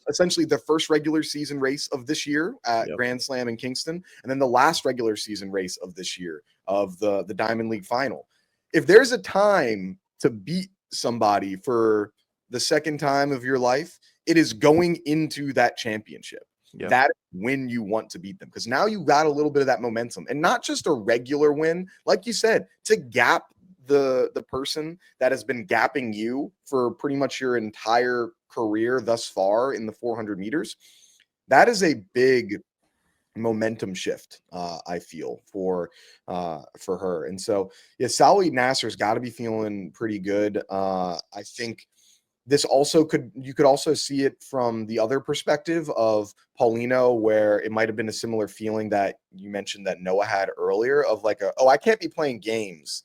essentially the first regular season race of this year at Grand Slam in Kingston. And then the last regular season race of this year of the Diamond League final. If there's a time to beat somebody for the second time of your life, it is going into that championship. Yeah. That is when you want to beat them, because now you got a little bit of that momentum, and not just a regular win, like you said, to gap the person that has been gapping you for pretty much your entire career thus far in the 400 meters, that is a big momentum shift, I feel, for her. And so yeah, Salwa Eid Naser's got to be feeling pretty good. I think this also you could also see it from the other perspective of Paulino, where it might have been a similar feeling that you mentioned that Noah had earlier of like, oh, I can't be playing games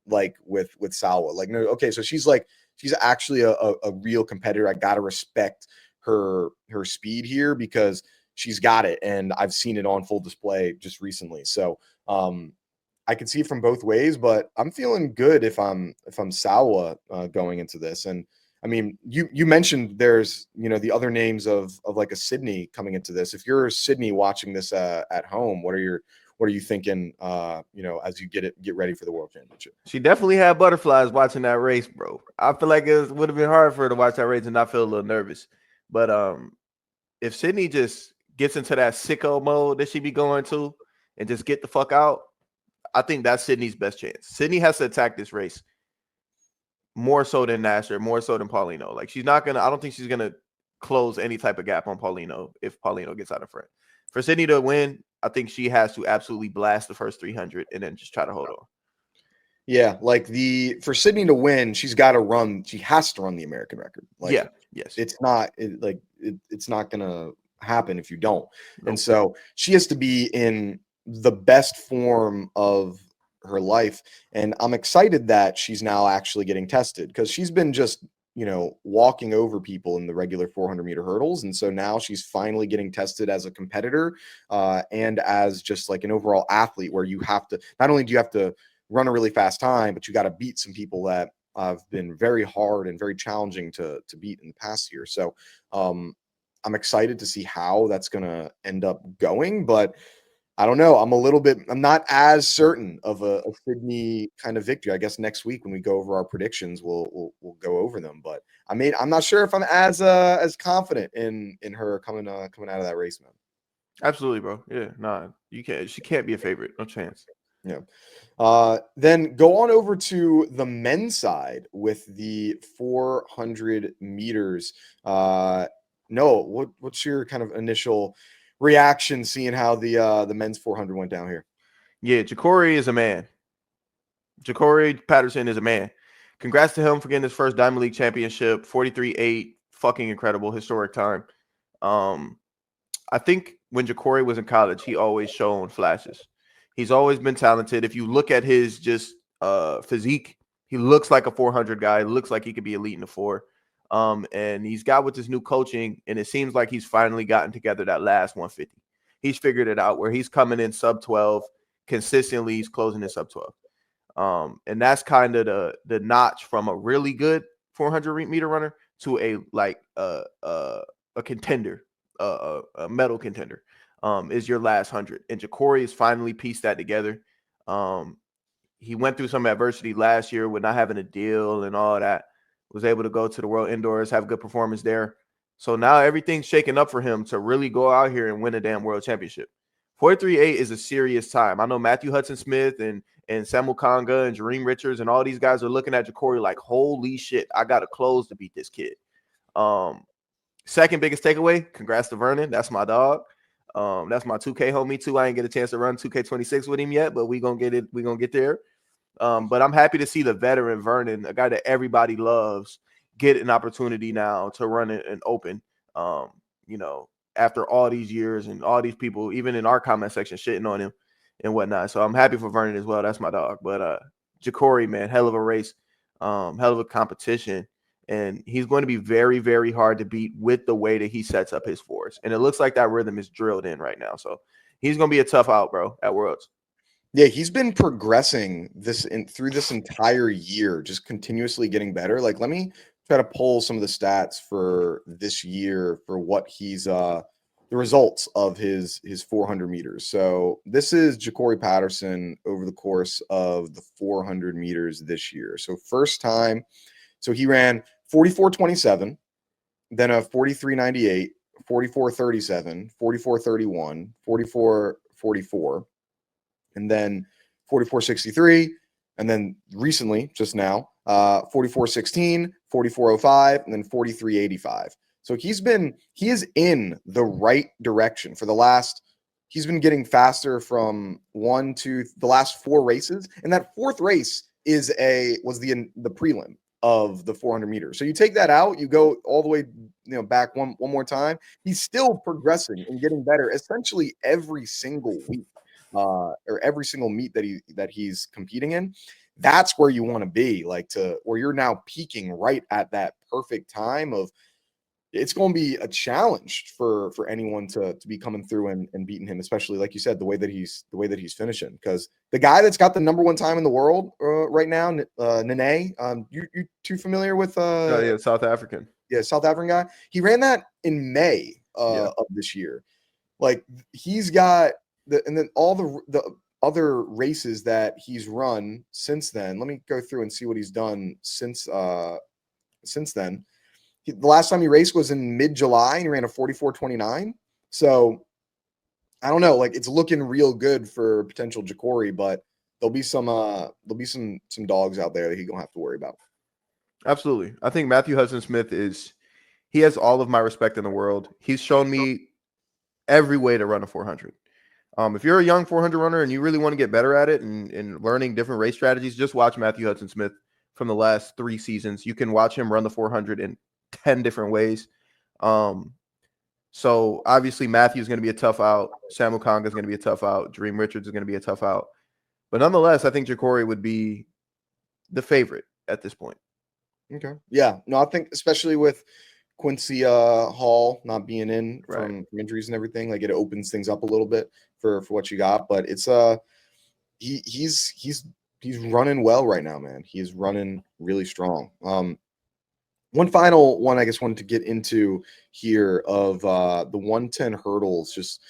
like with Salwa. Like, no, okay, so she's actually a real competitor. I gotta respect her speed here because she's got it, and I've seen it on full display just recently. So I can see it from both ways, but I'm feeling good if I'm Salwa going into this. And I mean, you mentioned there's the other names of like a Sydney coming into this. If you're Sydney watching this at home, what are you thinking? As you get ready for the World Championship. She definitely had butterflies watching that race, bro. I feel like it would have been hard for her to watch that race and not feel a little nervous. But if Sydney just gets into that sicko mode that she be going to and just get the fuck out, I think that's Sydney's best chance. Sydney has to attack this race more so than Naser, more so than Paulino. Like I don't think she's gonna close any type of gap on Paulino if Paulino gets out in front. For Sydney to win, I think she has to absolutely blast the first 300 and then just try to hold on. Yeah, like for Sydney to win, she has to run the American record. Like, yeah, yes. It's not gonna happen if you don't. Nope. And so she has to be in the best form of her life. And I'm excited that she's now actually getting tested because she's been just, walking over people in the regular 400-meter hurdles. And so now she's finally getting tested as a competitor and as just like an overall athlete, where you have to, not only do you have to run a really fast time, but you got to beat some people that have been very hard and very challenging to beat in the past year. So I'm excited to see how that's going to end up going, but I don't know. I'm not as certain of a Sydney kind of victory. I guess next week when we go over our predictions, we'll go over them. But I'm not sure if I'm as confident in her coming out of that race, man. Absolutely, bro. Yeah, nah, she can't be a favorite. No chance. Yeah. Then go on over to the men's side with the 400 meters. Noah, what's your kind of initial reaction seeing how the men's 400 went down here? Yeah, Jacoby is a man. Jacoby Paterson is a man. Congrats to him for getting his first Diamond League championship. 43.8, fucking incredible, historic time. I think when Jacoby was in college, he always shown flashes. He's always been talented. If you look at his just physique, he looks like a 400 guy. He looks like he could be elite in the 4. And he's got with his new coaching, and it seems like he's finally gotten together that last 150. He's figured it out where he's coming in sub 12 consistently. He's closing in sub 12. And that's kind of the notch from a really good 400 meter runner to a contender, a medal contender. Is your last 100. And Jacoby has finally pieced that together. He went through some adversity last year with not having a deal and all that. Was able to go to the World Indoors, have a good performance there. So now everything's shaking up for him to really go out here and win a damn world championship. 43.8 is a serious time. I know Matthew Hudson-Smith and Samuel Conga and Jareem Richards and all these guys are looking at Jacoby like, holy shit, I got to close to beat this kid. Second biggest takeaway, congrats to Vernon. That's my dog. That's my 2K homie too. I ain't get a chance to run 2K26 with him yet, but we gonna get it. We gonna get there. But I'm happy to see the veteran Vernon, a guy that everybody loves, get an opportunity now to run an open. After all these years and all these people, even in our comment section, shitting on him and whatnot. So I'm happy for Vernon as well. That's my dog. But Jacoby, man, hell of a race, hell of a competition. And he's going to be very, very hard to beat with the way that he sets up his force. And it looks like that rhythm is drilled in right now. So he's going to be a tough out, bro, at Worlds. Yeah, he's been progressing through this entire year, just continuously getting better. Like, let me try to pull some of the stats for this year for what he's the results of his 400 meters. So this is Jacoby Paterson over the course of the 400 meters this year. So first time, so he ran 44.27, then a 43.98, 44.37, 44.31, 44.44. And then 44.63, And then recently, just now, 44.16, 44.05, and then 43.85. So he is in the right direction for the last. He's been getting faster from one to the last 4 races, and that 4th race was the prelim of the 400 meters. So you take that out, you go all the way, back one more time. He's still progressing and getting better, essentially every single week, or every single meet that he's competing in. That's where you want to be, where you're now peaking right at that perfect time of. It's going to be a challenge for anyone to be coming through and beating him, especially like you said, the way that he's finishing. Because the guy that's got the number 1 time in the world right now, Nene, you too familiar with? Yeah, South African. Yeah, South African guy. He ran that in May Yeah. of this year. Like he's got and then all the other races that he's run since then. Let me go through and see what he's done since then. The last time he raced was in mid-July, and he ran a 44.29. So I don't know, it's looking real good for potential Jacoby, but there'll be some dogs out there that he's gonna have to worry about. Absolutely. I think Matthew Hudson-Smith he has all of my respect in the world. He's shown me every way to run a 400. If you're a young 400 runner and you really want to get better at it and learning different race strategies, just watch Matthew Hudson-Smith from the last 3 seasons. You can watch him run the 400 in 10 different ways. So obviously Matthew's going to be a tough out. Samuel Konga is going to be a tough out. Dream Richards is going to be a tough out. But nonetheless, I think Jacoby would be the favorite at this point. Okay. Yeah. No, I think especially with Quincy Hall not being in from injuries and everything, it opens things up a little bit for what you got. But it's he's running well right now, man. He's running really strong. One final one I guess wanted to get into here of the 110 hurdles, just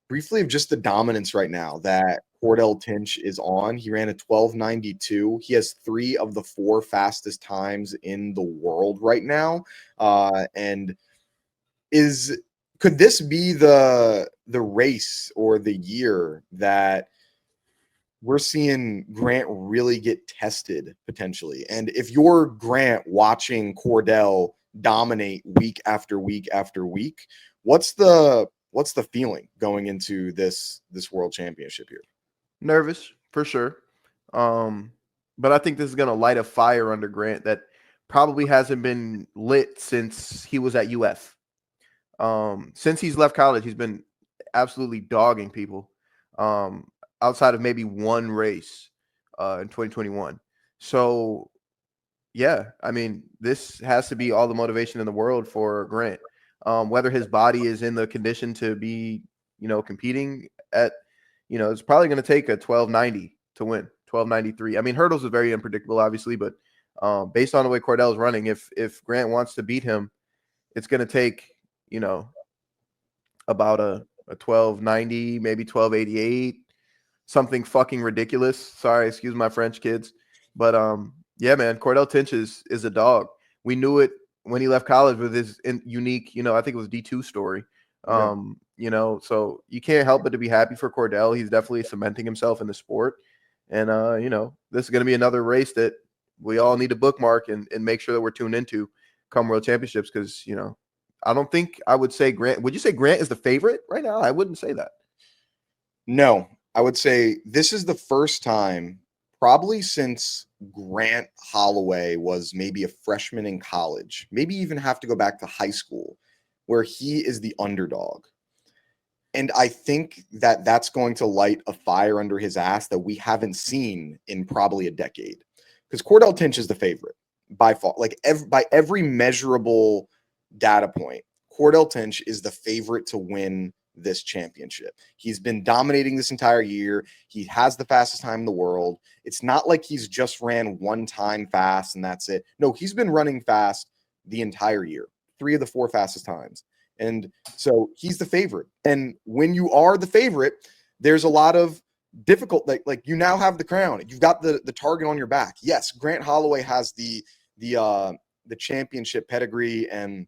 briefly, of just the dominance right now that Cordell Tinch is on. He ran a 12.92. He has 3 of the 4 fastest times in the world right now. And could this be the race or the year that we're seeing Grant really get tested potentially? And if you're Grant watching Cordell dominate week after week after week, what's the feeling going into this world championship here? Nervous for sure. But I think this is going to light a fire under Grant that probably hasn't been lit since he was at UF. Since he's left college, he's been absolutely dogging people. Outside of maybe one race in 2021. So, yeah, I mean, this has to be all the motivation in the world for Grant. Whether his body is in the condition to be, competing at, it's probably going to take a 12.90 to win, 12.93. I mean, hurdles is very unpredictable, obviously, but based on the way Cordell is running, if Grant wants to beat him, it's going to take, about a 12.90, maybe 12.88. Something fucking ridiculous. Sorry, excuse my French, kids. But yeah, man, Cordell Tinch is a dog. We knew it when he left college with his unique, I think it was D2 story. So you can't help but to be happy for Cordell. He's definitely cementing himself in the sport. And this is gonna be another race that we all need to bookmark and make sure that we're tuned into come World Championships, because I don't think I would say Grant. Would you say Grant is the favorite right now? I wouldn't say that. No. I would say this is the first time probably since Grant Holloway was maybe a freshman in college, maybe even have to go back to high school, where he is the underdog. And I think that that's going to light a fire under his ass that we haven't seen in probably a decade. Because Cordell Tinch is the favorite by far. By every measurable data point, Cordell Tinch is the favorite to win this championship. He's been dominating this entire year. He has the fastest time in the world. It's not like he's just ran one time fast and that's it. No, he's been running fast the entire year. 3 of the 4 fastest times. And so he's the favorite. And when you are the favorite, there's a lot of difficult, like you now have the crown. You've got the target on your back. Yes, Grant Holloway has the championship pedigree and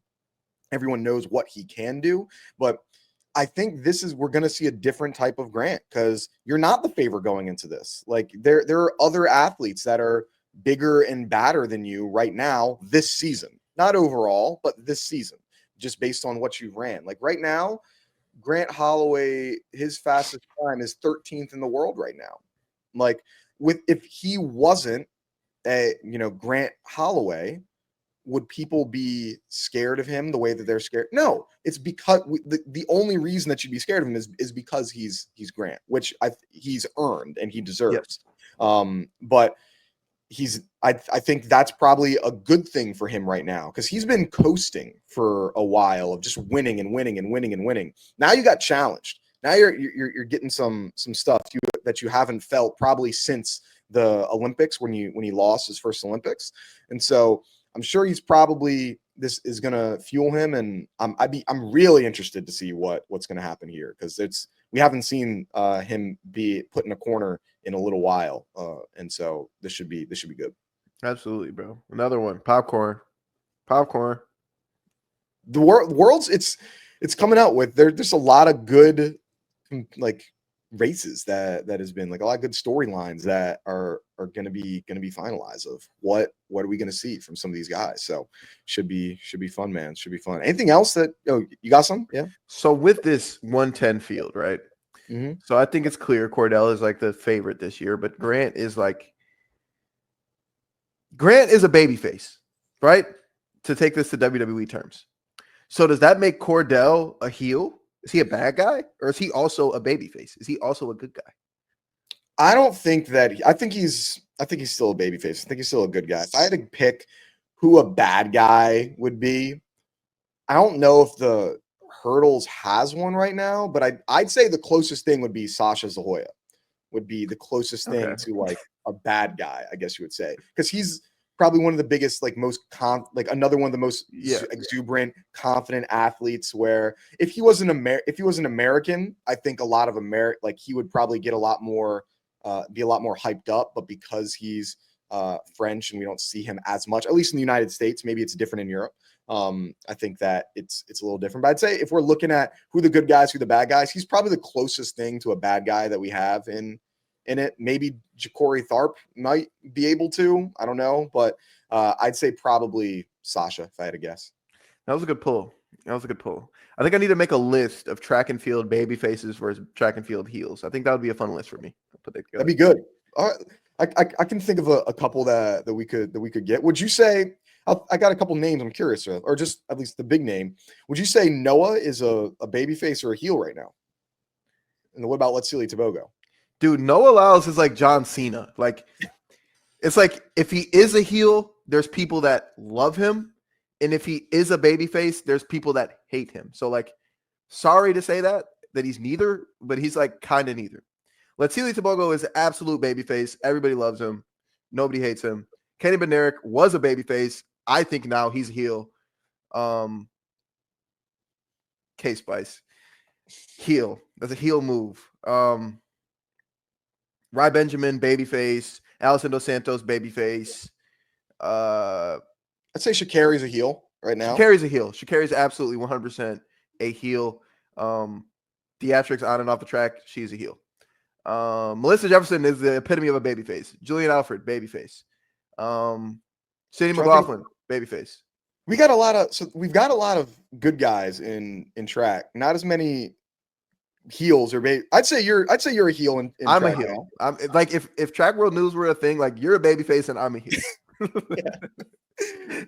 everyone knows what he can do, but I think we're going to see a different type of Grant because you're not the favorite going into this. Like there are other athletes that are bigger and badder than you right now this season, not overall, but this season, just based on what you've ran. Like right now, Grant Holloway, his fastest time is 13th in the world right now. Like if he wasn't Grant Holloway, would people be scared of him the way that they're scared? No, it's because the only reason that you'd be scared of him is because he's Grant, which he's earned and he deserves. But I think that's probably a good thing for him right now because he's been coasting for a while of just winning and winning and winning and winning. Now you got challenged. Now you're getting some stuff that you haven't felt probably since the Olympics when he lost his first Olympics, and so I'm sure this is going to fuel him, and I'm really interested to see what's going to happen here because we haven't seen him be put in a corner in a little while, and so this should be good. Absolutely, bro. Another one, popcorn. The world's it's coming out with there's a lot of good like races that has been like a lot of good storylines that are going to be finalized of what are we going to see from some of these guys. So should be fun, man. Should be fun. Anything else that you got some? Yeah. So with this 110 field, right? Mm-hmm. So I think it's clear Cordell is like the favorite this year, but Grant is a baby face, right? To take this to WWE terms. So does that make Cordell a heel? Is he a bad guy, or is he also a babyface? Is he also a good guy? I don't think that. I think he's still a babyface. I think he's still a good guy. If I had to pick who a bad guy would be, I don't know if the Hurdles has one right now, but I'd say the closest thing would be Sasha Zahoya. Would be the closest thing to like a bad guy, I guess you would say, because he's probably one of the biggest, like most another one of the most exuberant, confident athletes. Where if he was an American, I think a lot of he would probably get a lot more, be a lot more hyped up. But because he's French and we don't see him as much, at least in the United States, maybe it's different in Europe. I think that it's a little different. But I'd say if we're looking at who the good guys, who the bad guys, he's probably the closest thing to a bad guy that we have in it. Maybe Jacory Tharp might be able to. I don't know, but I'd say probably Sasha if I had to guess. That was a good pull. I think I need to make a list of track and field baby faces versus track and field heels. I think that would be a fun list for me. That'd be good. All right. I can think of a couple that we could get. Would you say I got a couple names I'm curious of, or just at least the big name? Would you say Noah is a baby face or a heel right now? And what about Letsile Tebogo? Dude, Noah Lyles is like John Cena. Like, it's like if he is a heel, there's people that love him. And if he is a babyface, there's people that hate him. So, like, sorry to say that he's neither, but he's like kind of neither. Letsile Tebogo is an absolute babyface. Everybody loves him. Nobody hates him. Kenny Bednarek was a babyface. I think now he's a heel. K-Spice. Heel. That's a heel move. Rai Benjamin, babyface. Alison Dos Santos, babyface. I'd say Sha'Carri's a heel right now. Sha'Carri's a heel. Sha'Carri's absolutely 100% a heel. Theatrics on and off the track, she's a heel. Melissa Jefferson is the epitome of a babyface. Julien Alfred, babyface. Sidney McLaughlin, babyface. We've got a lot of good guys in track. Not as many heels or I'd say you're a heel in I'm track a heel. now. I'm like if Track World News were a thing, like you're a babyface and I'm a heel.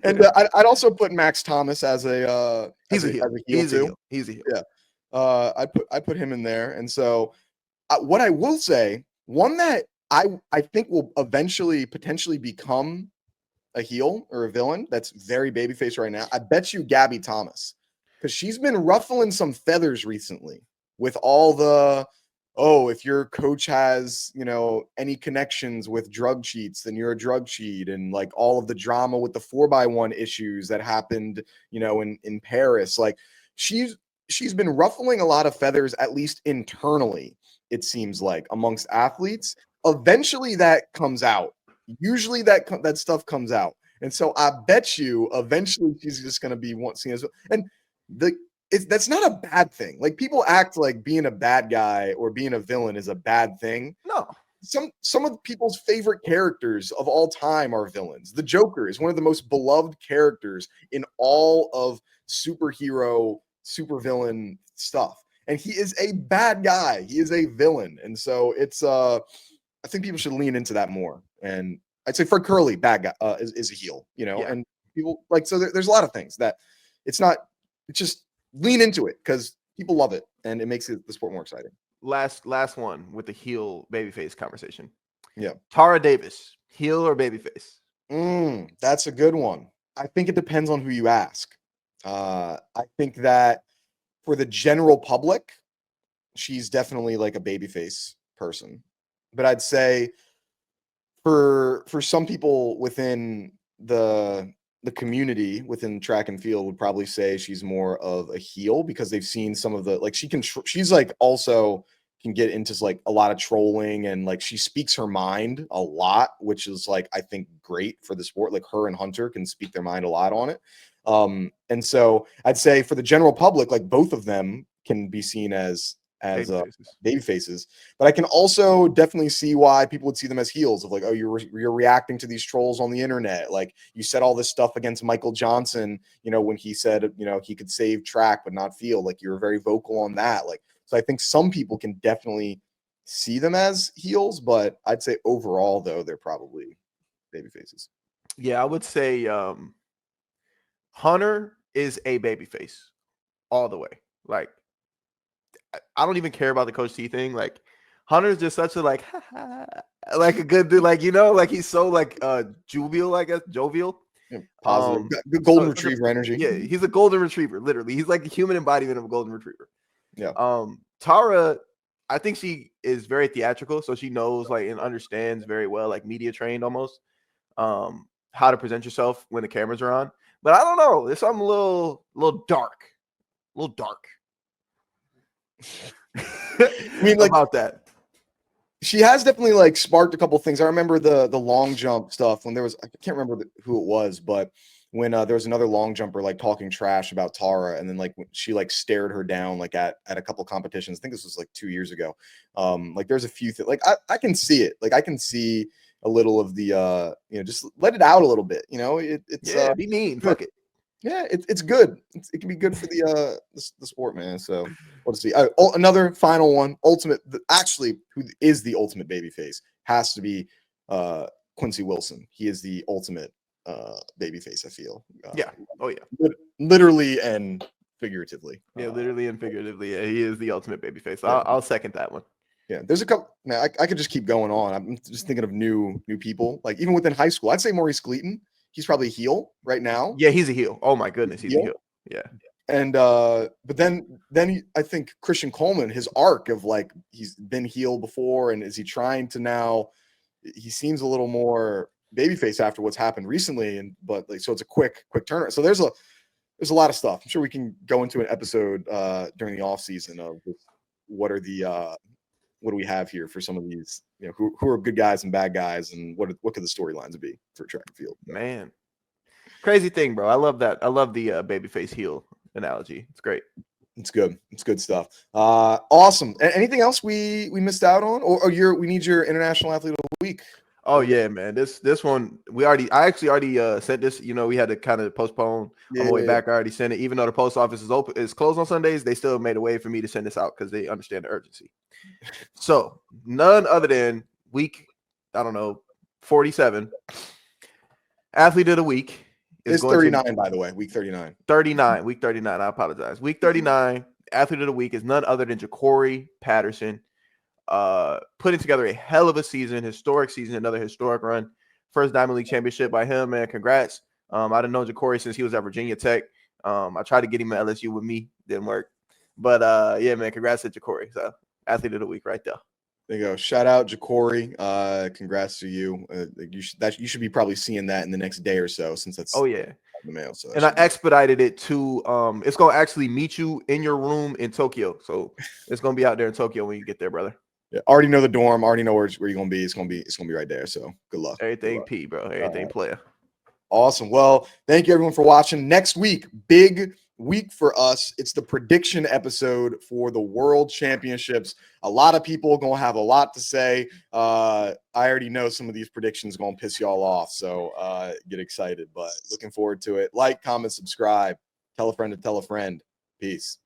And I'd also put Max Thomas as a heel too. He's a heel. Yeah. I'd put him in there. And so what I will say, one that I think will eventually potentially become a heel or a villain that's very babyface right now. I bet you Gabby Thomas, because she's been ruffling some feathers recently with all the, if your coach has, any connections with drug cheats, then you're a drug cheat. And like all of the drama with the 4x1 issues that happened, in Paris. Like she's been ruffling a lot of feathers, at least internally, it seems like, amongst athletes. Eventually that comes out. Usually that stuff comes out. And so I bet you eventually she's just going to be seen as, and that's not a bad thing. Like, people act like being a bad guy or being a villain is a bad thing. No. Some of people's favorite characters of all time are villains. The Joker is one of the most beloved characters in all of superhero, supervillain stuff. And he is a bad guy. He is a villain. And so it's I think people should lean into that more. And I'd say Fred Curley, bad guy, is a heel, you know, Yeah. and people like, so there's a lot of things that it's just lean into it because people love it and it makes the sport more exciting. Last one with the heel babyface conversation. Yeah. Tara Davis, heel or babyface? That's a good one. I think it depends on who you ask. I think that for the general public, she's definitely like a babyface person. But I'd say for some people within the community within track and field would probably say she's more of a heel because they've seen some of the, like, she's like also can get into like a lot of trolling and like she speaks her mind a lot, which is like, I think, great for the sport. Like, her and Hunter can speak their mind a lot on it. And so I'd say for the general public, like, both of them can be seen as baby faces, but I can also definitely see why people would see them as heels of like, oh, you're reacting to these trolls on the internet. Like, you said all this stuff against Michael Johnson, you know, when he said, you know, he could save track but not field. Like, you were very vocal on that. Like, so I think some people can definitely see them as heels, but I'd say overall though, they're probably baby faces. Yeah, I would say Hunter is a babyface all the way. Like, I don't even care about the Coach T thing. Like, Hunter's just such a like like a good dude. Like, you know, like he's so like jovial, I guess, jovial. Yeah, positive, good golden retriever energy. Yeah, he's a golden retriever, literally. He's like the human embodiment of a golden retriever. Yeah. Tara, I think she is very theatrical, so she knows like and understands very well, like media trained almost, how to present yourself when the cameras are on. But I don't know, there's something a little dark. I mean, like, about that. She has definitely like sparked a couple things. I remember the long jump stuff when there was, I can't remember who it was, but when there was another long jumper like talking trash about Tara, and then like she like stared her down like at a couple competitions. I think this was like 2 years ago. Like, there's a few things like I can see it. Like, I can see a little of the you know, just let it out a little bit. You know, it's be mean. Fuck it. Yeah, it's good. It can be good for the sport, man. So let's see. Another final one. Actually, who is the ultimate babyface has to be Quincy Wilson. He is the ultimate babyface, I feel. Yeah. Oh yeah. Literally and figuratively. Yeah, literally and figuratively. Yeah, he is the ultimate babyface. I'll second that one. Yeah, there's a couple. Man, I could just keep going on. I'm just thinking of new people. Like, even within high school, I'd say Maurice Gleaton. He's probably a heel right now. Yeah, he's a heel. Oh my goodness, he's a heel. Yeah. And but then I think Christian Coleman, his arc of like, he's been heel before, and is he trying to now? He seems a little more babyface after what's happened recently, but like, so it's a quick turnaround. So there's a lot of stuff. I'm sure we can go into an episode during the off season of what do we have here for some of these, you know, who are good guys and bad guys, and what could the storylines be for track and field? Man, crazy thing, bro. I love that. I love the babyface heel analogy. It's great. It's good. It's good stuff. Awesome. Anything else we missed out on, or we need your International Athlete of the Week? Oh yeah, man. This one I actually already sent this. You know, we had to kind of postpone on the way back. I already sent it, even though the post office is closed on Sundays. They still made a way for me to send this out because they understand the urgency. So none other than week, I don't know, 47. Athlete of the week is 39, by the way. Week 39. 39. Week 39. I apologize. Week 39. Athlete of the week is none other than Jacoby Paterson. Putting together a hell of a season, historic season, another historic run. First Diamond League championship by him, man. Congrats. I didn't know Jacoby since he was at Virginia Tech. I tried to get him at LSU with me. Didn't work. But yeah, man, congrats to Jacoby. So athlete of the week right there. There you go. Shout out Jacoby. Congrats to you. You should be probably seeing that in the next day or so, since that's the mail. So and I expedited it to it's gonna actually meet you in your room in Tokyo. So it's gonna be out there in Tokyo when you get there, brother. Yeah, already know the dorm, already know where you're gonna be. It's gonna be right there. So good luck. Everything P, bro. Everything player. Awesome. Well, thank you everyone for watching. Next week, big week for us. It's the prediction episode for the World Championships. A lot of people are going to have a lot to say. I already know some of these predictions are going to piss y'all off, so get excited. But looking forward to it. Like, comment, subscribe. Tell a friend to tell a friend. Peace.